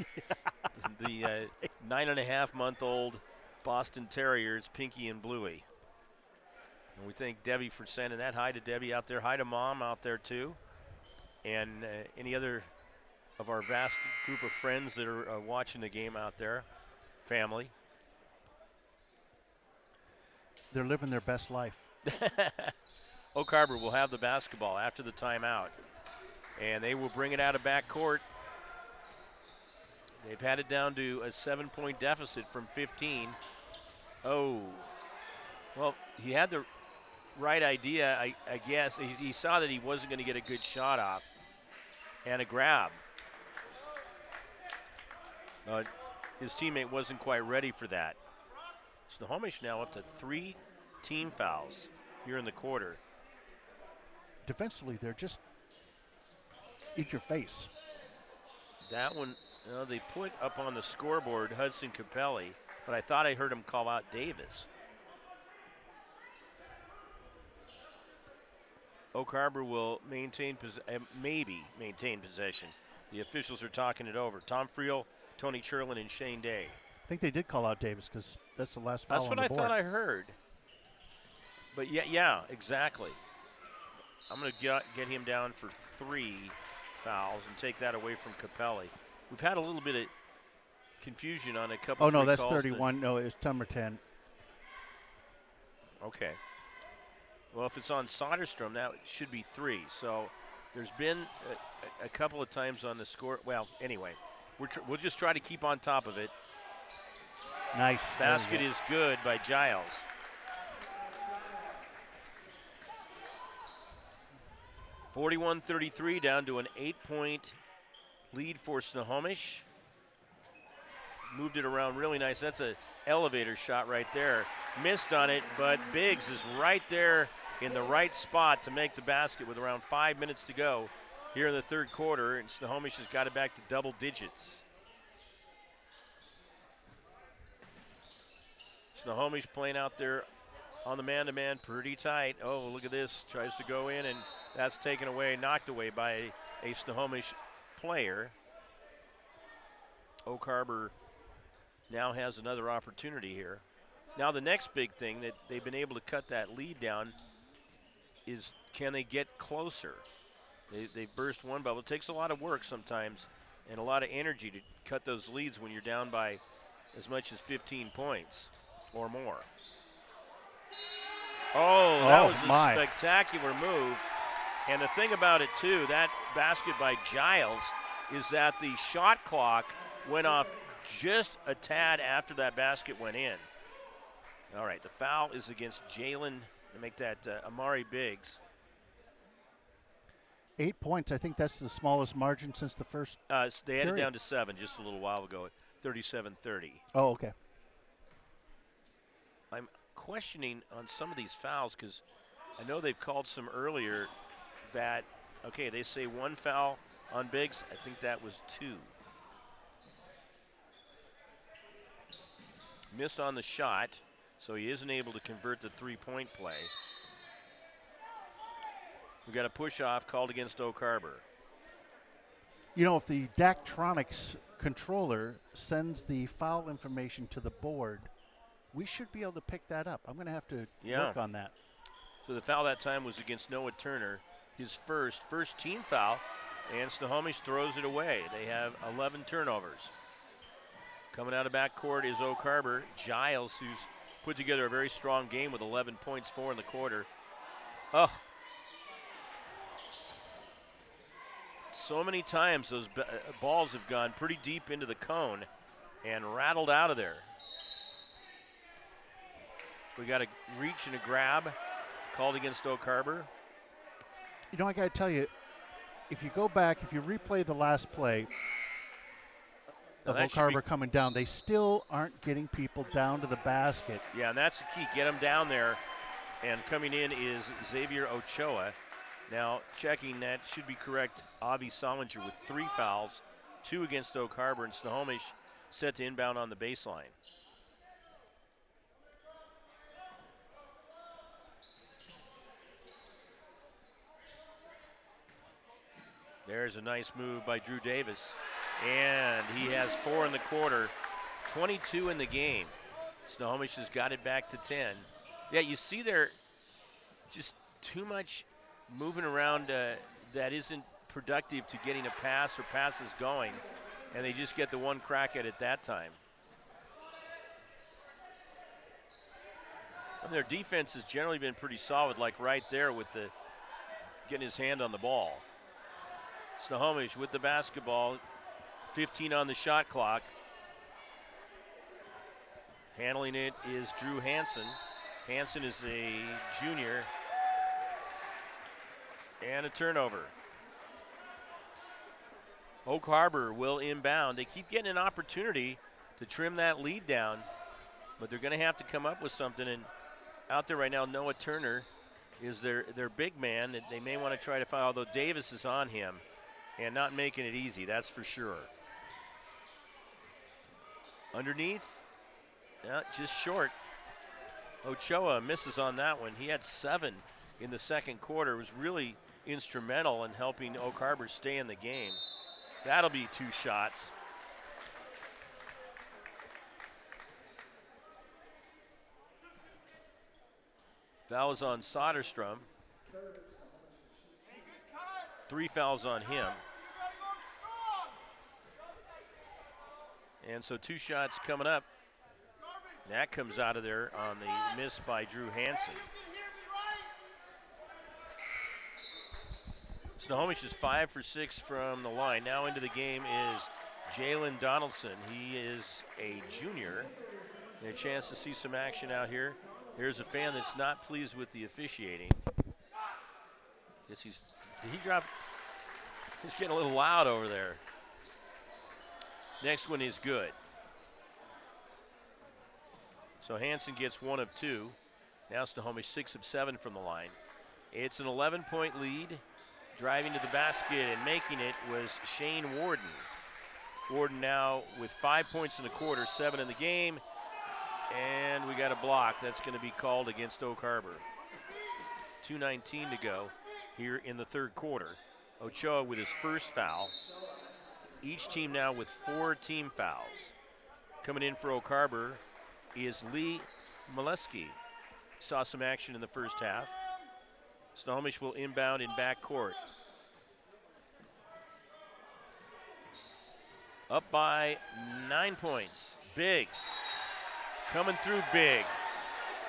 The 9.5-month-old Boston Terriers, Pinky and Bluey. And we thank Debbie for sending that. Hi to Debbie out there. Hi to Mom out there, too. And any other of our vast group of friends that are watching the game out there. Family. They're living their best life. Oak Harbor will have the basketball after the timeout. And they will bring it out of back court. They've had it down to a 7-point deficit from 15. Oh. Well, he had the right idea, I guess. He saw that he wasn't going to get a good shot off. And a grab. His teammate wasn't quite ready for that. Snohomish now up to 3 team fouls here in the quarter. Defensively, they're just eat your face. That one, they put up on the scoreboard Hudson Capelli, but I thought I heard him call out Davis. Oak Harbor will maybe maintain possession. The officials are talking it over. Tom Friel, Tony Cherlin, and Shane Day. I think they did call out Davis because that's the last foul on the board. That's what I thought I heard. But yeah, exactly. I'm going to get him down for 3 fouls and take that away from Capelli. We've had a little bit of confusion on a couple. Oh no, that's 31. No, it's number 10. Okay. Well, if it's on Soderstrom, that should be 3. So there's been a couple of times on the score. Well, anyway, we'll just try to keep on top of it. Nice. Basket is good by Giles. (41-33) down to an 8-point lead for Snohomish. Moved it around really nice. That's an elevator shot right there. Missed on it, but Biggs is right there in the right spot to make the basket with around 5 minutes to go here in the third quarter, and Snohomish has got it back to double digits. Snohomish playing out there on the man-to-man pretty tight. Oh, look at this. Tries to go in, and that's taken away, knocked away by a Snohomish player. Oak Harbor now has another opportunity here. Now the next big thing that they've been able to cut that lead down is, can they get closer? They burst one bubble. It takes a lot of work sometimes and a lot of energy to cut those leads when you're down by as much as 15 points or more. Oh, that was a spectacular move. And the thing about it, too, that basket by Giles is that the shot clock went off just a tad after that basket went in. All right, the foul is against Jalen to make that Amari Biggs. 8 points. I think that's the smallest margin since the first They had it down to 7 just a little while ago at 37-30. Oh, okay. I'm questioning on some of these fouls because I know they've called some earlier that, okay, they say 1 foul on Biggs. I think that was 2. Missed on the shot, so he isn't able to convert the three-point play. We got a push-off called against Oak Harbor. You know, if the Daktronics controller sends the foul information to the board, we should be able to pick that up. I'm going to have to work on that. So the foul that time was against Noah Turner, his first team foul, and Snohomish throws it away. They have 11 turnovers. Coming out of backcourt is Oak Harbor. Giles, who's put together a very strong game with 11 points, 4 in the quarter. Oh. So many times those balls have gone pretty deep into the cone and rattled out of there. We got a reach and a grab called against Oak Harbor. You know, I got to tell you, if you go back, if you replay the last play of Oak Harbor coming down, they still aren't getting people down to the basket. Yeah, and that's the key. Get them down there. And coming in is Xavier Ochoa. Now, checking that should be correct. Avi Solinger with 3 fouls, 2 against Oak Harbor, and Snohomish set to inbound on the baseline. There's a nice move by Drew Davis, and he has 4 in the quarter, 22 in the game. Snohomish has got it back to 10. Yeah, you see there just too much moving around that isn't productive to getting a pass or passes going, and they just get the one crack at it that time. And their defense has generally been pretty solid, like right there with the getting his hand on the ball. Snohomish with the basketball, 15 on the shot clock. Handling it is Drew Hansen. Hansen is a junior. And a turnover. Oak Harbor will inbound. They keep getting an opportunity to trim that lead down, but they're going to have to come up with something. And out there right now, Noah Turner is their big man that they may want to try to foul, although Davis is on him and not making it easy, that's for sure. Underneath, just short. Ochoa misses on that one. He had 7 in the second quarter. It was really instrumental in helping Oak Harbor stay in the game. That'll be 2 shots. Foul is on Soderstrom. 3 fouls on him. And so 2 shots coming up. That comes out of there on the miss by Drew Hansen. Snohomish is 5 for 6 from the line. Now into the game is Jalen Donaldson. He is a junior. And a chance to see some action out here. Here's a fan that's not pleased with the officiating. Did he drop? He's getting a little loud over there. Next one is good. So Hansen gets 1 of 2. Now Snohomish 6 of 7 from the line. It's an 11-point lead. Driving to the basket and making it was Shane Warden. Warden now with 5 points in the quarter, 7 in the game. And we got a block. That's going to be called against Oak Harbor. 2:19 to go here in the third quarter. Ochoa with his first foul. Each team now with 4 team fouls. Coming in for Oak Harbor is Lee Molesky. Saw some action in the first half. Snohomish will inbound in backcourt. Up by 9 points. Biggs coming through big,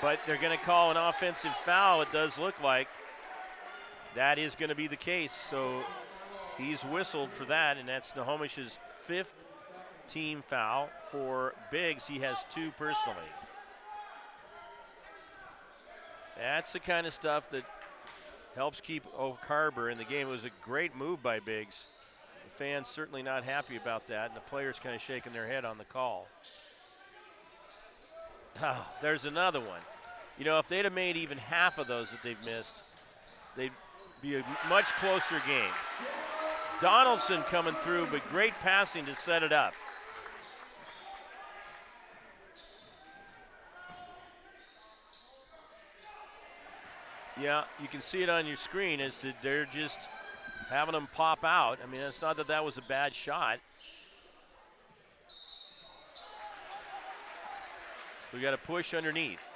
but they're going to call an offensive foul, it does look like. That is going to be the case, so he's whistled for that, and that's Snohomish's 5th team foul. For Biggs, he has 2 personally. That's the kind of stuff that helps keep Oak Harbor in the game. It was a great move by Biggs. The fans certainly not happy about that, and the players kind of shaking their head on the call. Oh, there's another one. You know, if they'd have made even half of those that they've missed, they'd be a much closer game. Donaldson coming through, but great passing to set it up. Yeah, you can see it on your screen as to they're just having them pop out. I mean, it's not that that was a bad shot. We got a push underneath.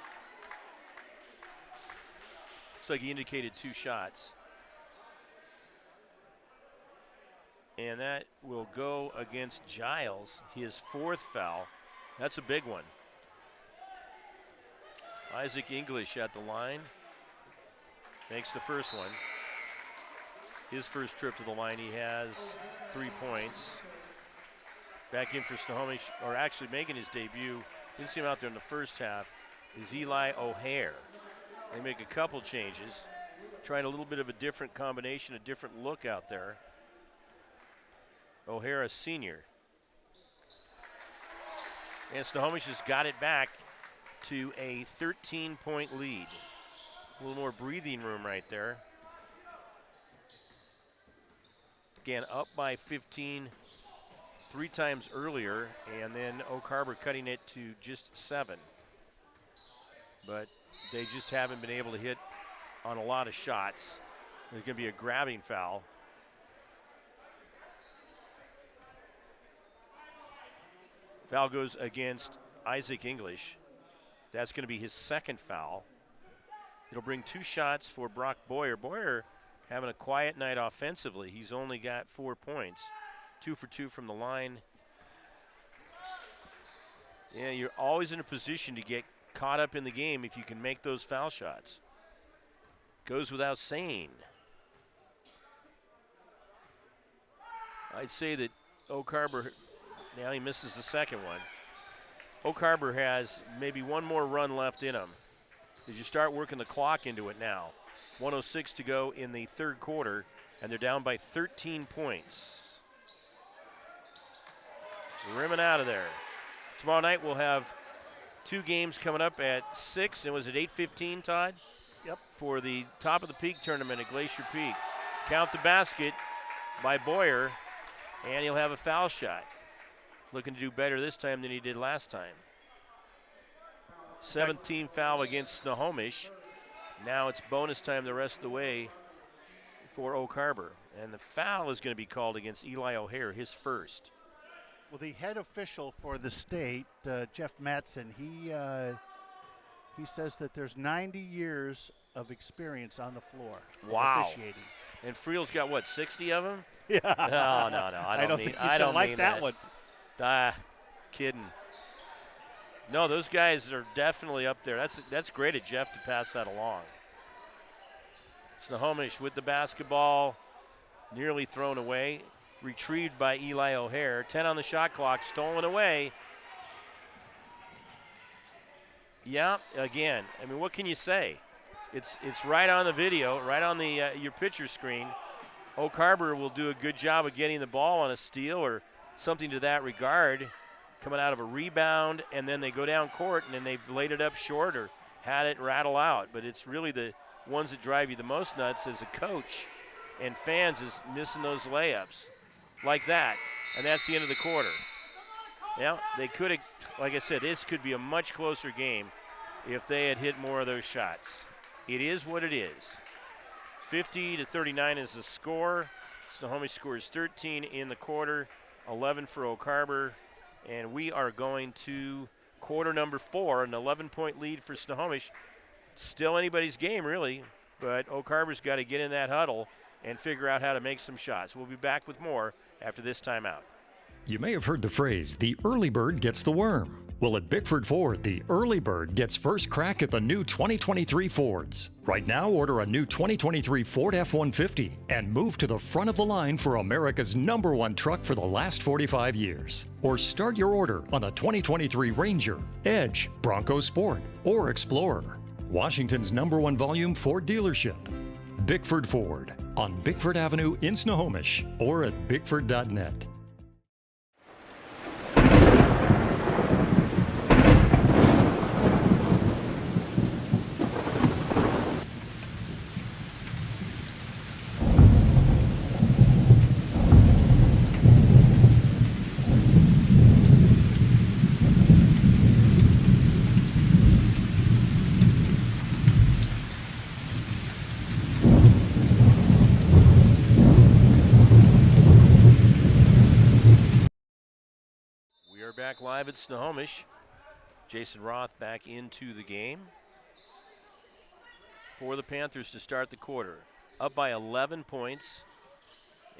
Looks like he indicated 2 shots. And that will go against Giles, his 4th foul. That's a big one. Isaac English at the line. Makes the first one. His first trip to the line, he has 3 points. Back in for Snohomish, or actually making his debut, didn't see him out there in the first half, is Eli O'Hare. They make a couple changes, trying a little bit of a different combination, a different look out there. O'Hare, a senior. And Snohomish has got it back to a 13-point lead. A little more breathing room right there. Again, up by 15 3 times earlier, and then Oak Harbor cutting it to just 7. But they just haven't been able to hit on a lot of shots. There's going to be a grabbing foul. Foul goes against Isaac English. That's going to be his 2nd foul. It'll bring 2 shots for Brock Boyer. Boyer having a quiet night offensively. He's only got 4 points. 2 for 2 from the line. Yeah, you're always in a position to get caught up in the game if you can make those foul shots. Goes without saying. I'd say that Oak Harbor, now he misses the 2nd one. Oak Harbor has maybe one more run left in them. As you start working the clock into it now. 1:06 to go in the third quarter, and they're down by 13 points. Rimming out of there. Tomorrow night we'll have 2 games coming up at 6, and was it 8:15, Todd? Yep. For the top of the peak tournament at Glacier Peak. Count the basket by Boyer, and he'll have a foul shot. Looking to do better this time than he did last time. 17th foul against Snohomish. Now it's bonus time the rest of the way for Oak Harbor. And the foul is going to be called against Eli O'Hare, his first. Well, the head official for the state, Jeff Matson, he says that there's 90 years of experience on the floor. Wow. Officiating. And Friel's got, what, 60 of them? Yeah. No. I don't think he's going to like that one. Kidding. No, those guys are definitely up there. That's great of Jeff to pass that along. Snohomish with the basketball, nearly thrown away. retrieved by Eli O'Hare. 10 on the shot clock, stolen away. Yeah, again, I mean, what can you say? It's right on the video, right on the your picture screen. Oak Harbor will do a good job of getting the ball on a steal or something to that regard, coming out of a rebound, and then they go down court, and then they've laid it up short or had it rattle out. But it's really the ones that drive you the most nuts as a coach and fans is missing those layups like that, and that's the end of the quarter. Now, they could have, like I said, this could be a much closer game if they had hit more of those shots. It is what it is. 50-39 is the score. Snohomish scores 13 in the quarter, 11 for Oak Harbor, and we are going to quarter number 4, an 11-point lead for Snohomish. Still anybody's game, really, but Oak Harbor's got to get in that huddle and figure out how to make some shots. We'll be back with more after this timeout. You may have heard the phrase, the early bird gets the worm. Well, at Bickford Ford, the early bird gets first crack at the new 2023 Fords. Right now, order a new 2023 Ford F-150 and move to the front of the line for America's #1 truck for the last 45 years. Or start your order on the 2023 Ranger, Edge, Bronco Sport, or Explorer. Washington's #1 volume Ford dealership. Bickford Ford on Bickford Avenue in Snohomish or at bickford.net. Back live at Snohomish. Jason Roth back into the game for the Panthers to start the quarter. Up by 11 points.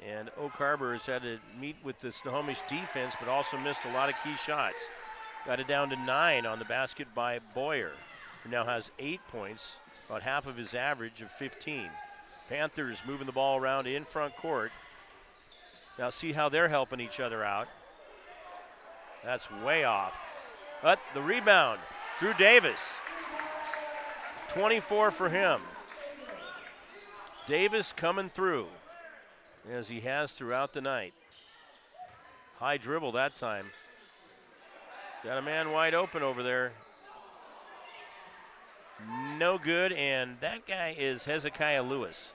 And Oak Harbor has had to meet with the Snohomish defense, but also missed a lot of key shots. Got it down to 9 on the basket by Boyer, who now has 8 points, about half of his average of 15. Panthers moving the ball around in front court. Now see how they're helping each other out. That's way off. But the rebound, Drew Davis. 24 for him. Davis coming through, as he has throughout the night. High dribble that time. Got a man wide open over there. No good, and that guy is Hezekiah Lewis,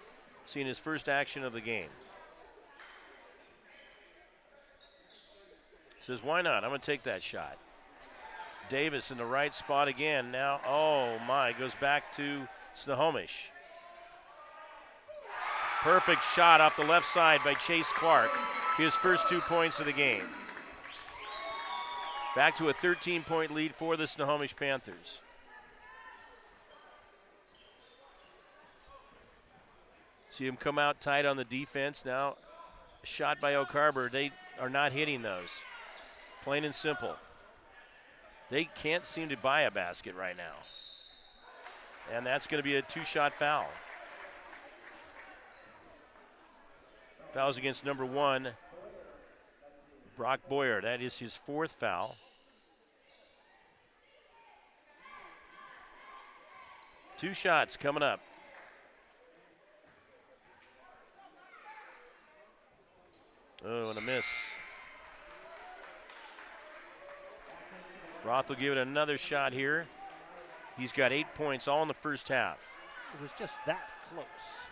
seeing his first action of the game. Says, why not? I'm going to take that shot. Davis in the right spot again. Now, oh my, goes back to Snohomish. Perfect shot off the left side by Chase Clark. His first 2 points of the game. Back to a 13-point lead for the Snohomish Panthers. See him come out tight on the defense. Now, a shot by Oak Harbor. They are not hitting those. Plain and simple. They can't seem to buy a basket right now. And that's going to be a 2-shot foul. Fouls against #1, Brock Boyer. That is his 4th foul. Two shots coming up. Oh, and a miss. Roth will give it another shot here. He's got 8 points all in the first half. It was just that close.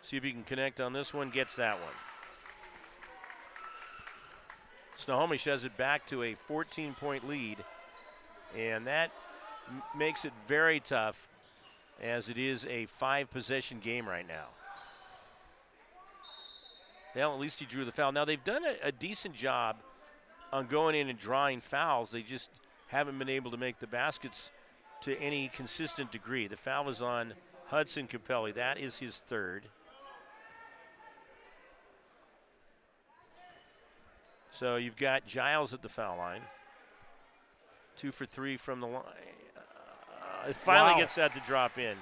See if he can connect on this one, gets that one. Snohomish has it back to a 14-point lead, and that makes it very tough as it is a 5-possession game right now. Well, at least he drew the foul. Now, they've done a decent job on going in and drawing fouls. They just haven't been able to make the baskets to any consistent degree. The foul was on Hudson Capelli. That is his 3rd. So you've got Giles at the foul line. 2 for 3 from the line. It finally gets that to drop in.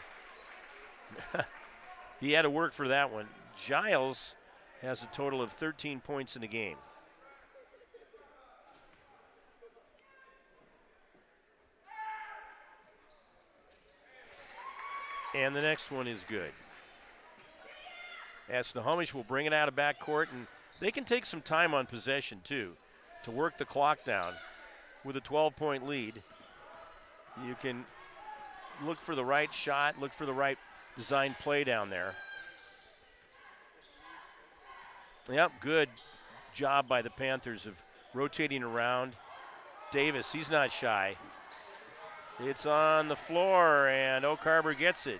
He had to work for that one. Giles has a total of 13 points in the game. And the next one is good. As Snohomish will bring it out of backcourt, and they can take some time on possession too to work the clock down. With a 12-point lead, you can look for the right shot, look for the right designed play down there. Yep, good job by the Panthers of rotating around. Davis, he's not shy. It's on the floor, and Oak Harbor gets it.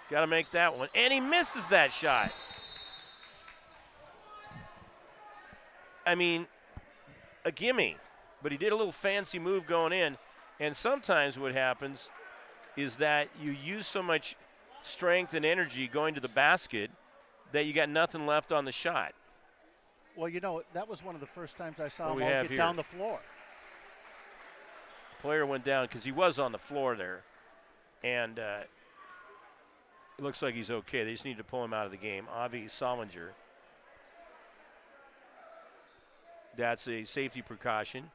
Got to make that one. And he misses that shot. I mean, a gimme. But he did a little fancy move going in. And sometimes what happens is that you use so much strength and energy going to the basket that you got nothing left on the shot. Well, you know, that was one of the first times I saw What him we all have get here? down the floor. Player went down because he was on the floor there. And it looks like he's okay. They just need to pull him out of the game. Avi Solinger. That's a safety precaution.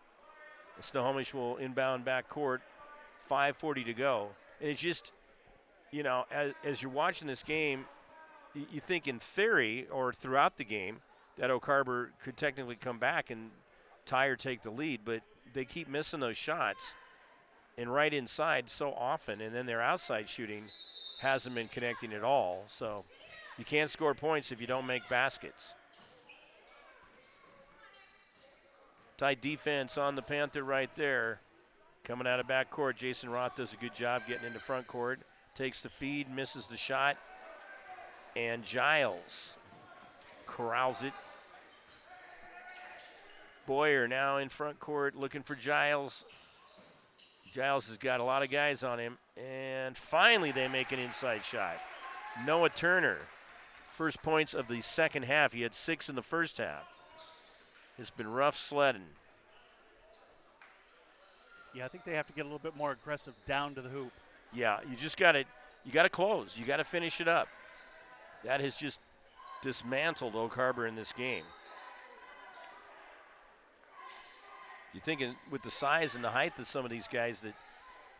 Snohomish will inbound backcourt. 5:40 to go. And it's just, you know, as you're watching this game, you think in theory or throughout the game that Oak Harbor could technically come back and tie or take the lead, but they keep missing those shots and right inside so often, and then their outside shooting hasn't been connecting at all. So you can't score points if you don't make baskets. Tight defense on the Panther right there. Coming out of backcourt, Jason Roth does a good job getting into front court. Takes the feed, misses the shot. And Giles corrals it. Boyer now in front court looking for Giles. Giles has got a lot of guys on him. And finally they make an inside shot. Noah Turner, first points of the second half. He had 6 in the first half. It's been rough sledding. Yeah, I think they have to get a little bit more aggressive down to the hoop. Yeah, you just got to close. You got to finish it up. That has just dismantled Oak Harbor in this game. You think with the size and the height of some of these guys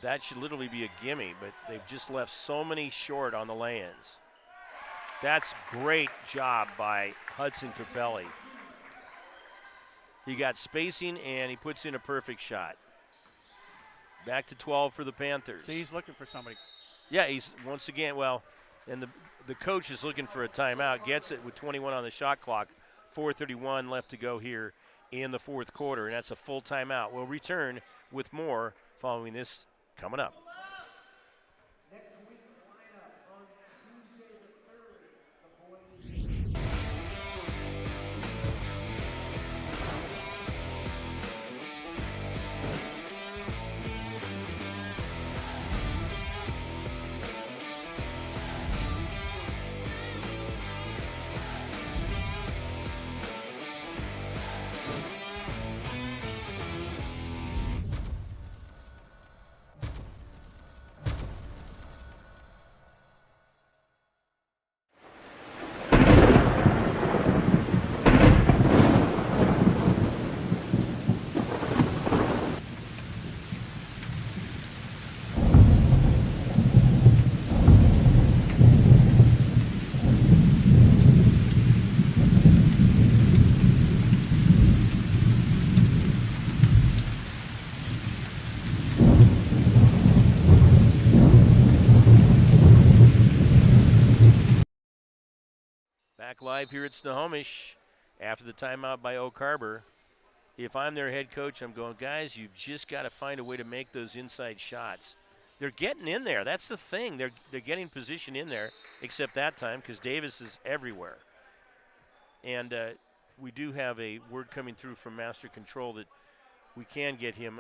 that should literally be a gimme, but they've just left so many short on the lay-ins. That's great job by Hudson Capelli. He got spacing and he puts in a perfect shot. Back to 12 for the Panthers. See, he's looking for somebody. Yeah, he's once again, well, and the coach is looking for a timeout, gets it with 21 on the shot clock, 4:31 left to go here in the fourth quarter, and that's a full timeout. We'll return with more following this coming up. Back live here at Snohomish after the timeout by Oak Harbor. If I'm their head coach, I'm going, guys, you've just got to find a way to make those inside shots. They're getting in there. That's the thing. They're getting position in there, except that time because Davis is everywhere. And we do have a word coming through from Master Control that we can get him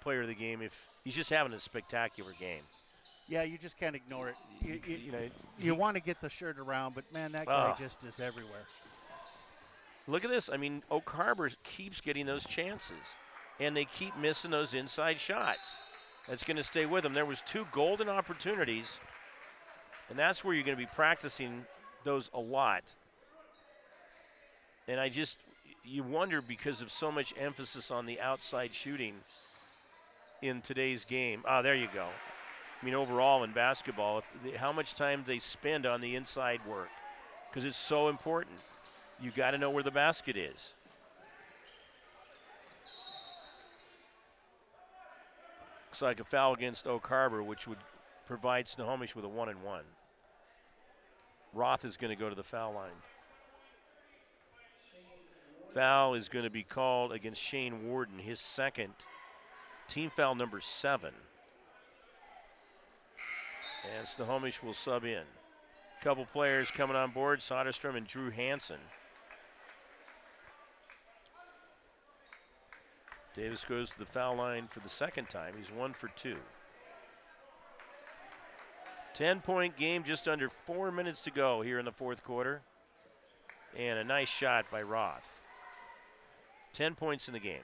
player of the game if he's just having a spectacular game. Yeah, you just can't ignore it. You want to get the shirt around, but, man, that guy just is everywhere. Look at this. I mean, Oak Harbor keeps getting those chances, and they keep missing those inside shots. That's going to stay with them. There was 2 golden opportunities, And that's where you're going to be practicing those a lot. And you wonder, because of so much emphasis on the outside shooting in today's game. There you go. I mean, overall in basketball, how much time they spend on the inside work, because it's so important. You got to know where the basket is. Looks like a foul against Oak Harbor, which would provide Snohomish with a 1-and-1. Roth is going to go to the foul line. Foul is going to be called against Shane Warden, his second, team foul number 7. And Snohomish will sub in. A couple players coming on board, Soderstrom and Drew Hansen. Davis goes to the foul line for the second time. He's 1 for 2. 10-point game, just under 4 minutes to go here in the fourth quarter. And a nice shot by Roth. 10 points in the game.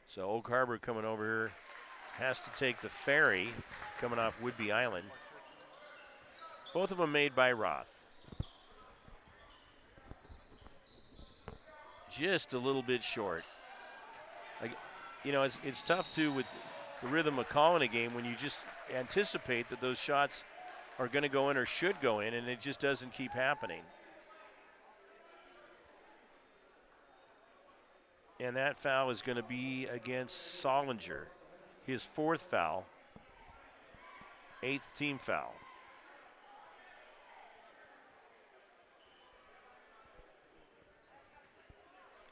So Oak Harbor coming over here has to take the ferry coming off Whidbey Island. Both of them made by Roth. Just a little bit short. It's tough too with the rhythm of calling a game when you just anticipate that those shots are going to go in or should go in, and it just doesn't keep happening. And that foul is going to be against Solinger. His 4th foul, 8th team foul.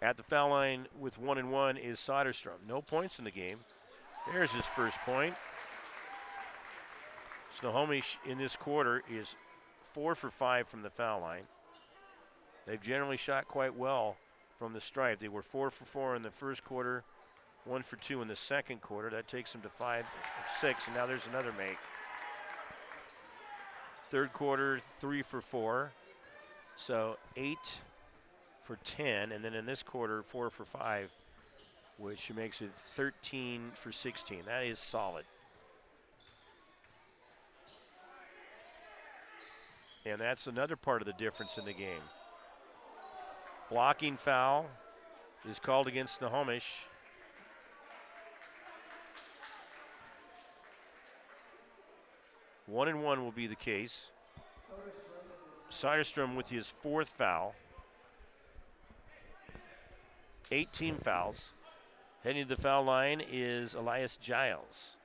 At the foul line with 1-and-1 is Soderstrom. No points in the game. There's his first point. Snohomish in this quarter is 4 for 5 from the foul line. They've generally shot quite well from the stripe. They were 4 for 4 in the first quarter, 1 for 2 in the second quarter. That takes them to 5 of 6, and now there's another make. Third quarter, 3 for 4. So 8 for 10, and then in this quarter, 4 for 5, which makes it 13 for 16. That is solid. And that's another part of the difference in the game. Blocking foul is called against Snohomish. One and one will be the case. Soderstrom with his 4th foul. 8 team fouls. Heading to the foul line is Elias Giles,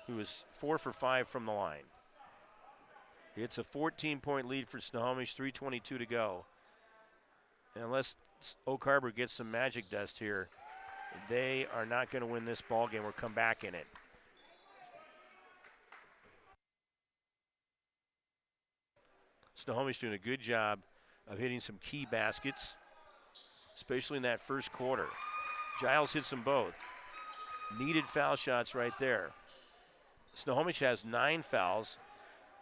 who is 4 for 5 from the line. It's a 14-point lead for Snohomish, 3:22 to go. And unless Oak Harbor gets some magic dust here, they are not going to win this ball game or come back in it. Snohomish doing a good job of hitting some key baskets, especially in that first quarter. Giles hits them both. Needed foul shots right there. Snohomish has 9 fouls,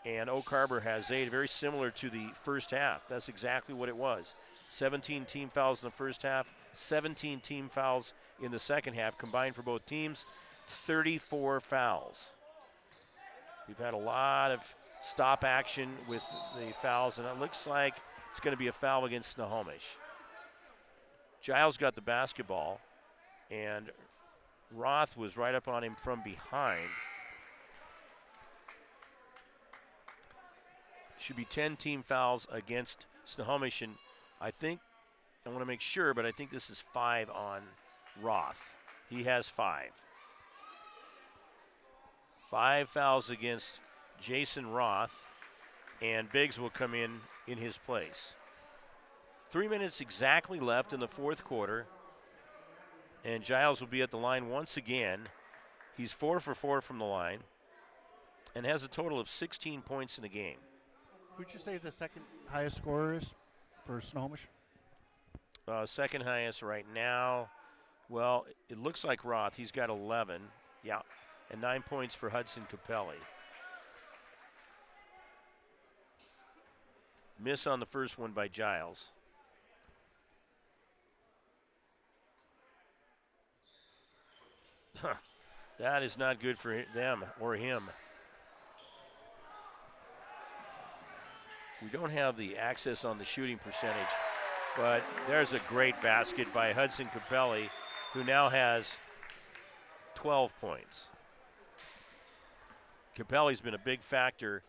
and Oak Harbor has 8, very similar to the first half. That's exactly what it was. 17 team fouls in the first half, 17 team fouls in the second half, combined for both teams, 34 fouls. We've had a lot of stop action with the fouls, and it looks like it's going to be a foul against Snohomish. Giles got the basketball, and Roth was right up on him from behind. Should be 10 team fouls against Snohomish, and I want to make sure, but I think this is 5 on Roth. He has 5. 5 fouls against Jason Roth, and Biggs will come in his place. 3 minutes exactly left in the fourth quarter, and Giles will be at the line once again. He's 4 for 4 from the line and has a total of 16 points in the game. Who'd you say the second highest scorer is for Snohomish? Second highest right now, well, it looks like Roth. He's got 11, yeah, and 9 points for Hudson Capelli. Miss on the first one by Giles. That is not good for them or him. We don't have the access on the shooting percentage, but there's a great basket by Hudson Capelli, who now has 12 points. Capelli's been a big factor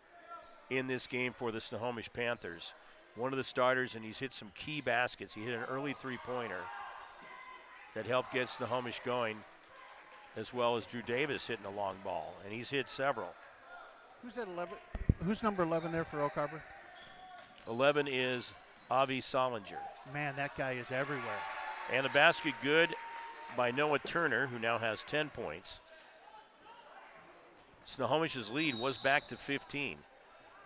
in this game for the Snohomish Panthers. One of the starters, and he's hit some key baskets. He hit an early three-pointer that helped get Snohomish going, as well as Drew Davis hitting a long ball, and he's hit several. Who's at 11? Who's number 11 there for Oak Harbor? 11 is Avi Solinger. Man, that guy is everywhere. And a basket good by Noah Turner, who now has 10 points. Snohomish's lead was back to 15.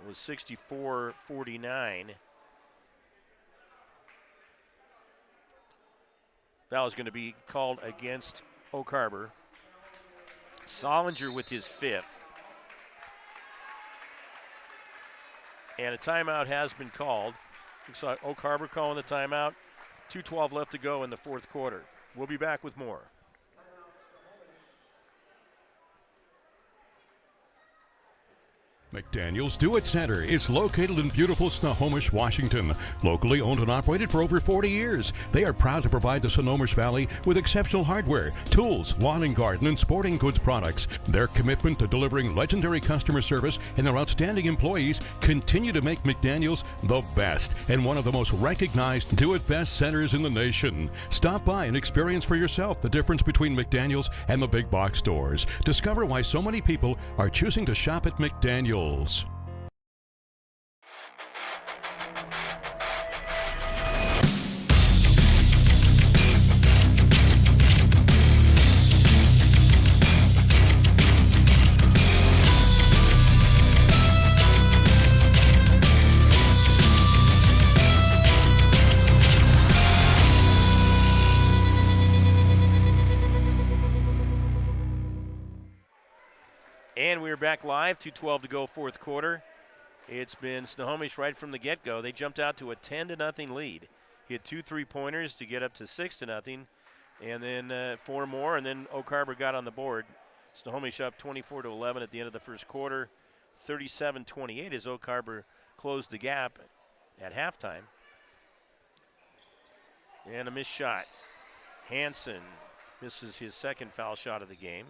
It was 64-49. That was going to be called against Oak Harbor. Solinger with his 5th. And a timeout has been called. Looks like Oak Harbor calling the timeout. 2:12 left to go in the fourth quarter. We'll be back with more. McDaniel's Do It Center is located in beautiful Snohomish, Washington. Locally owned and operated for over 40 years, they are proud to provide the Snohomish Valley with exceptional hardware, tools, lawn and garden, and sporting goods products. Their commitment to delivering legendary customer service and their outstanding employees continue to make McDaniel's the best and one of the most recognized Do It Best centers in the nation. Stop by and experience for yourself the difference between McDaniel's and the big box stores. Discover why so many people are choosing to shop at McDaniel's. And we're back live, 2:12 to go, fourth quarter. It's been Snohomish right from the get-go. They jumped out to a 10-0 lead. Hit 2 3-pointers to get up to 6-0, and then 4 more, and then Oak Harbor got on the board. Snohomish up 24-11 at the end of the first quarter. 37-28 as Oak Harbor closed the gap at halftime. And a missed shot. Hansen misses his second foul shot of the game.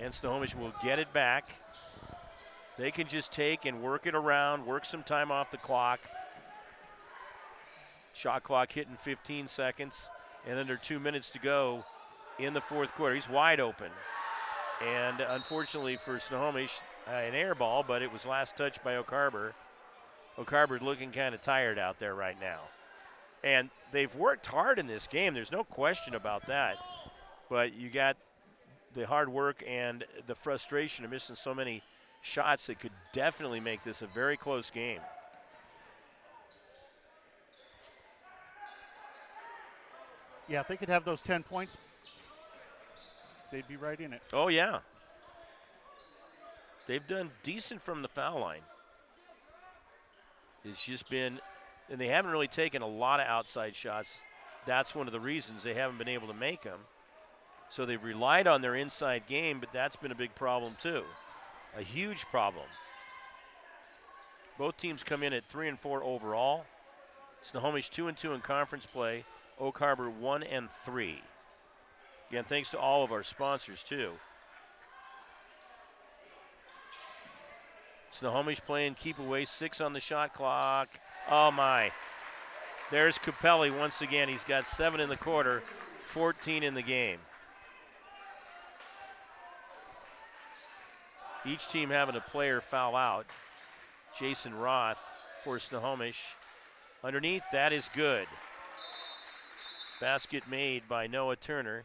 And Snohomish will get it back. They can just take and work it around, work some time off the clock. Shot clock hitting 15 seconds, and under 2 minutes to go in the fourth quarter. He's wide open. And unfortunately for Snohomish, an air ball, but it was last touched by Oak Harbor. Oak Harbor's looking kind of tired out there right now. And they've worked hard in this game. There's no question about that. But you got the hard work and the frustration of missing so many shots that could definitely make this a very close game. Yeah, if they could have those 10 points, they'd be right in it. Oh, yeah. They've done decent from the foul line. It's just been, and they haven't really taken a lot of outside shots. That's one of the reasons they haven't been able to make them. So they've relied on their inside game, but that's been a big problem too. A huge problem. Both teams come in at 3-4 overall. Snohomish 2-2 in conference play. Oak Harbor 1-3. Again, thanks to all of our sponsors too. Snohomish playing keep away, 6 on the shot clock. Oh my. There's Capelli once again. He's got 7 in the quarter, 14 in the game. Each team having a player foul out. Jason Roth for Snohomish. Underneath, that is good. Basket made by Noah Turner.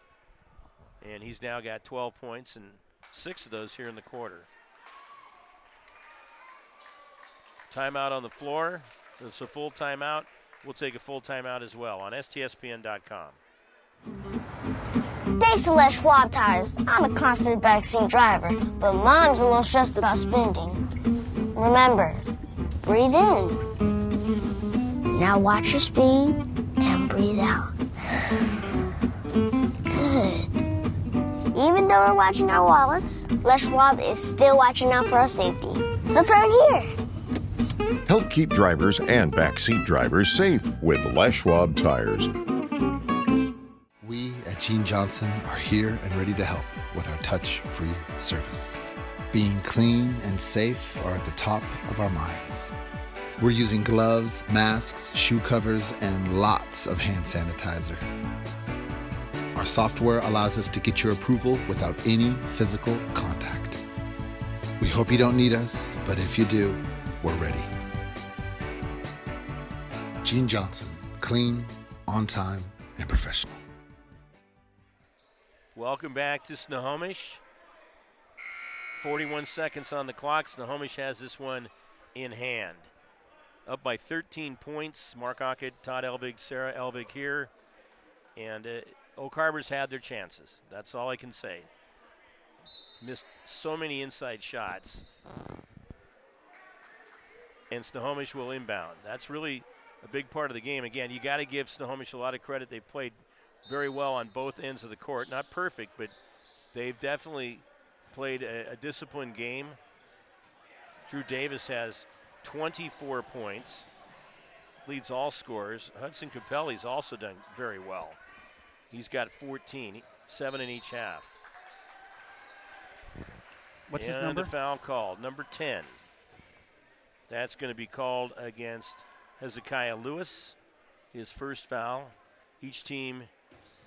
And he's now got 12 points and 6 of those here in the quarter. Timeout on the floor. It's a full timeout. We'll take a full timeout as well on STSPN.com. Thanks to Les Schwab Tires, I'm a confident backseat driver, but Mom's a little stressed about spending. Remember, breathe in. Now watch your speed and breathe out. Good. Even though we're watching our wallets, Les Schwab is still watching out for our safety. So turn here. Help keep drivers and backseat drivers safe with Les Schwab tires. We at Gene Johnson are here and ready to help with our touch-free service. Being clean and safe are at the top of our minds. We're using gloves, masks, shoe covers, and lots of hand sanitizer. Our software allows us to get your approval without any physical contact. We hope you don't need us, but if you do, we're ready. Gene Johnson, clean, on time, and professional. Welcome back to Snohomish. 41 seconds on the clock. Snohomish has this one in hand. Up by 13 points. Mark Aucutt, Todd Elvig, Sarah Elvig here. And Oak Harbor's had their chances. That's all I can say. Missed so many inside shots. And Snohomish will inbound. That's really a big part of the game. Again, you got to give Snohomish a lot of credit. They played very well on both ends of the court. Not perfect, but they've definitely played a disciplined game. Drew Davis has 24 points, leads all scorers. Hudson Capelli's also done very well. He's got 14, 7 in each half. What's his and number? a foul called, number 10. That's going to be called against Hezekiah Lewis, his first foul. Each team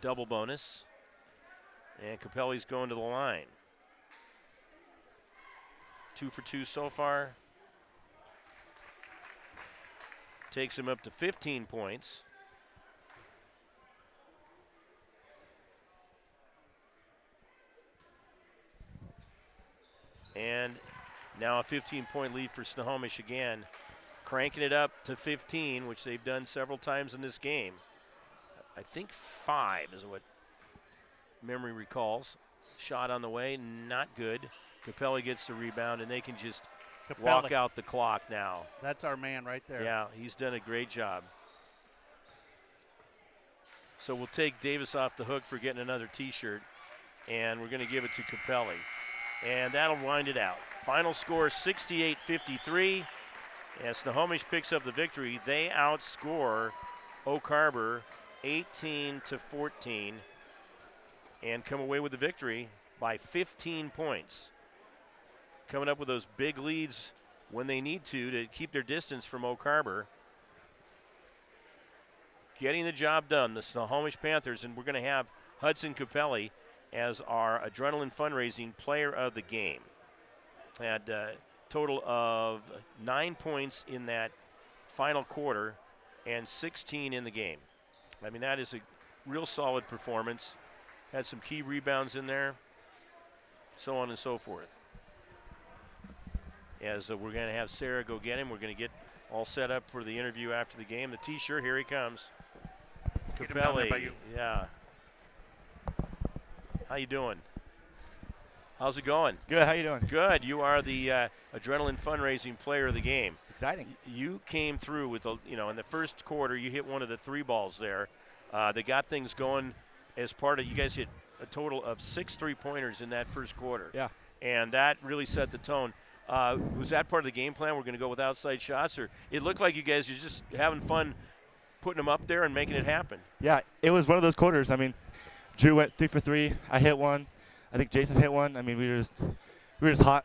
double bonus. And Capelli's going to the line. 2 for 2 so far. Takes him up to 15 points. And now a 15-point lead for Snohomish again. Cranking it up to 15, which they've done several times in this game. I think 5 is what memory recalls. Shot on the way, not good. Capelli gets the rebound, and they can just walk out the clock now. That's our man right there. Yeah, he's done a great job. So we'll take Davis off the hook for getting another T-shirt, and we're going to give it to Capelli. And that'll wind it out. Final score 68-53. As Snohomish picks up the victory, they outscore Oak Harbor 18-14 and come away with the victory by 15 points. Coming up with those big leads when they need to keep their distance from Oak Harbor. Getting the job done, the Snohomish Panthers, and we're going to have Hudson Capelli as our Adrenaline Fundraising Player of the Game. Had a total of 9 points in that final quarter and 16 in the game. I mean, that is a real solid performance. Had some key rebounds in there, so on and so forth. As we're going to have Sarah go get him. We're going to get all set up for the interview after the game. The T-shirt, here he comes. Capelli, yeah. How you doing? How's it going? Good. How you doing? Good. You are the Adrenaline Fundraising Player of the Game. Exciting. You came through with in the first quarter, you hit one of the 3 balls there. They got things going as part of. You guys hit a total of 6 3-pointers in that first quarter. Yeah. And that really set the tone. Was that part of the game plan? We're going to go with outside shots, or it looked like you guys were just having fun putting them up there and making it happen? Yeah, it was one of those quarters. I mean, Drew went 3 for 3. I hit one. I think Jason hit one. I mean, we were just hot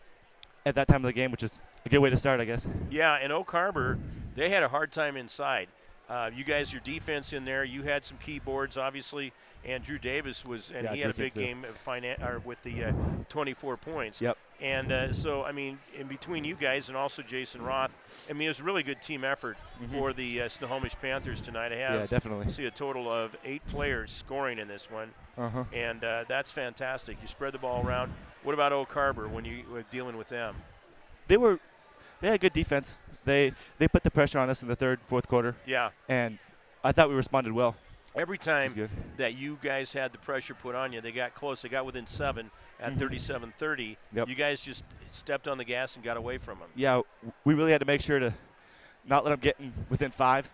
at that time of the game, which is a good way to start, I guess. Yeah, and Oak Harbor, they had a hard time inside. You guys, your defense in there, you had some key boards, obviously, and Drew Davis was, and he had a big game with the 24 points. Yep. And so, I mean, in between you guys and also Jason Roth, I mean, it was a really good team effort for the Snohomish Panthers tonight. Yeah, definitely. See a total of 8 players scoring in this one, and that's fantastic. You spread the ball around. What about Oak Harbor when you were dealing with them? They had good defense. They put the pressure on us in the third, fourth quarter. Yeah. And I thought we responded well. Every time that you guys had the pressure put on you, they got close. They got within 7 at 37-30. Yep. You guys just stepped on the gas and got away from them. Yeah, we really had to make sure to not let them get within 5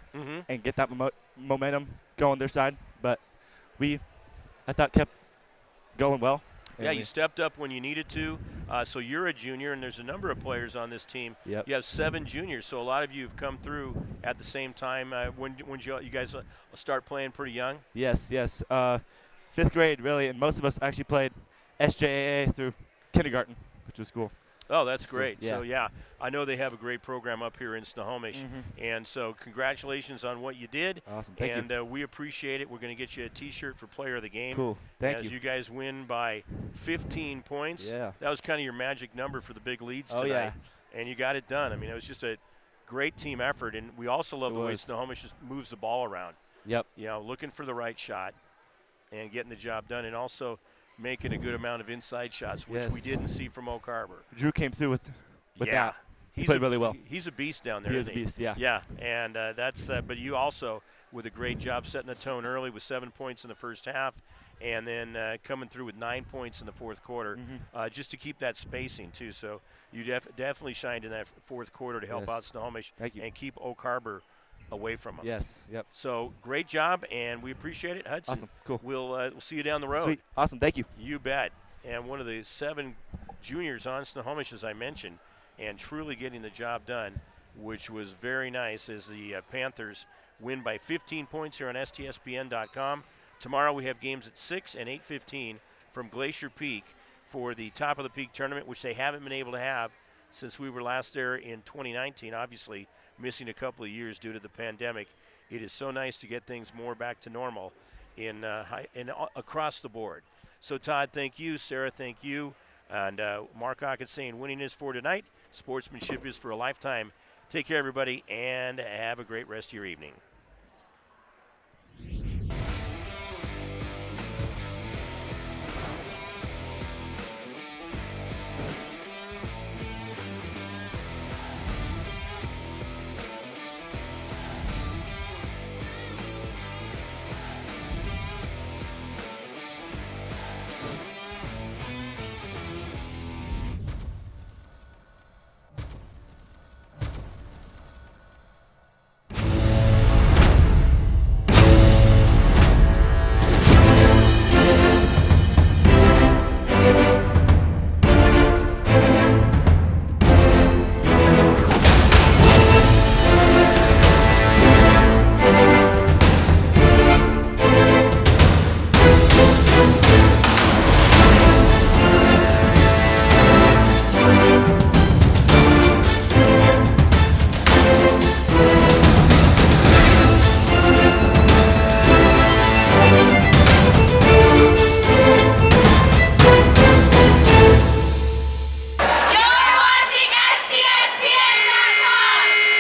and get that momentum going their side. But I thought, kept going well. Yeah, you stepped up when you needed to. So you're a junior, and there's a number of players on this team. Yep. You have 7 juniors, so a lot of you have come through at the same time. When you guys start playing pretty young? Yes. 5th grade, really, and most of us actually played SJAA through kindergarten, which was cool. Oh, that's great. Yeah. So, yeah, I know they have a great program up here in Snohomish. And so congratulations on what you did. Awesome. Thank you. And we appreciate it. We're going to get you a T-shirt for Player of the Game. Cool. Thank as you. you guys win by 15 points. Yeah. That was kind of your magic number for the big leads Oh, tonight. yeah. And you got it done. I mean, it was just a great team effort. And we also love It the way was. Snohomish just moves the ball around. Yep. You know, looking for the right shot and getting the job done. And also making a good amount of inside shots, which we Yes. didn't see from Oak Harbor. Drew came through with that. He He's played really well. He's a beast down there. He is isn't a beast, yeah. Yeah, and that's. But you also, with a great job setting the tone early with 7 points in the first half, and then coming through with 9 points in the fourth quarter, just to keep that spacing too. So you definitely shined in that fourth quarter to help Yes. out Snohomish Thank you. and keep Oak Harbor away from them. Yes. Yep. So great job, and we appreciate it, Hudson. Awesome. Cool. We'll see you down the road. Sweet. Awesome. Thank you. You bet. And one of the 7 juniors on Snohomish, as I mentioned, and truly getting the job done, which was very nice, as the Panthers win by 15 points here on STSPN.com. Tomorrow we have games at 6 and 8:15 from Glacier Peak for the Top of the Peak tournament, which they haven't been able to have since we were last there in 2019, obviously missing a couple of years due to the pandemic. It is so nice to get things more back to normal in across the board. So, Todd, thank you. Sarah, thank you. And Mark Aucutt saying winning is for tonight. Sportsmanship is for a lifetime. Take care, everybody, and have a great rest of your evening.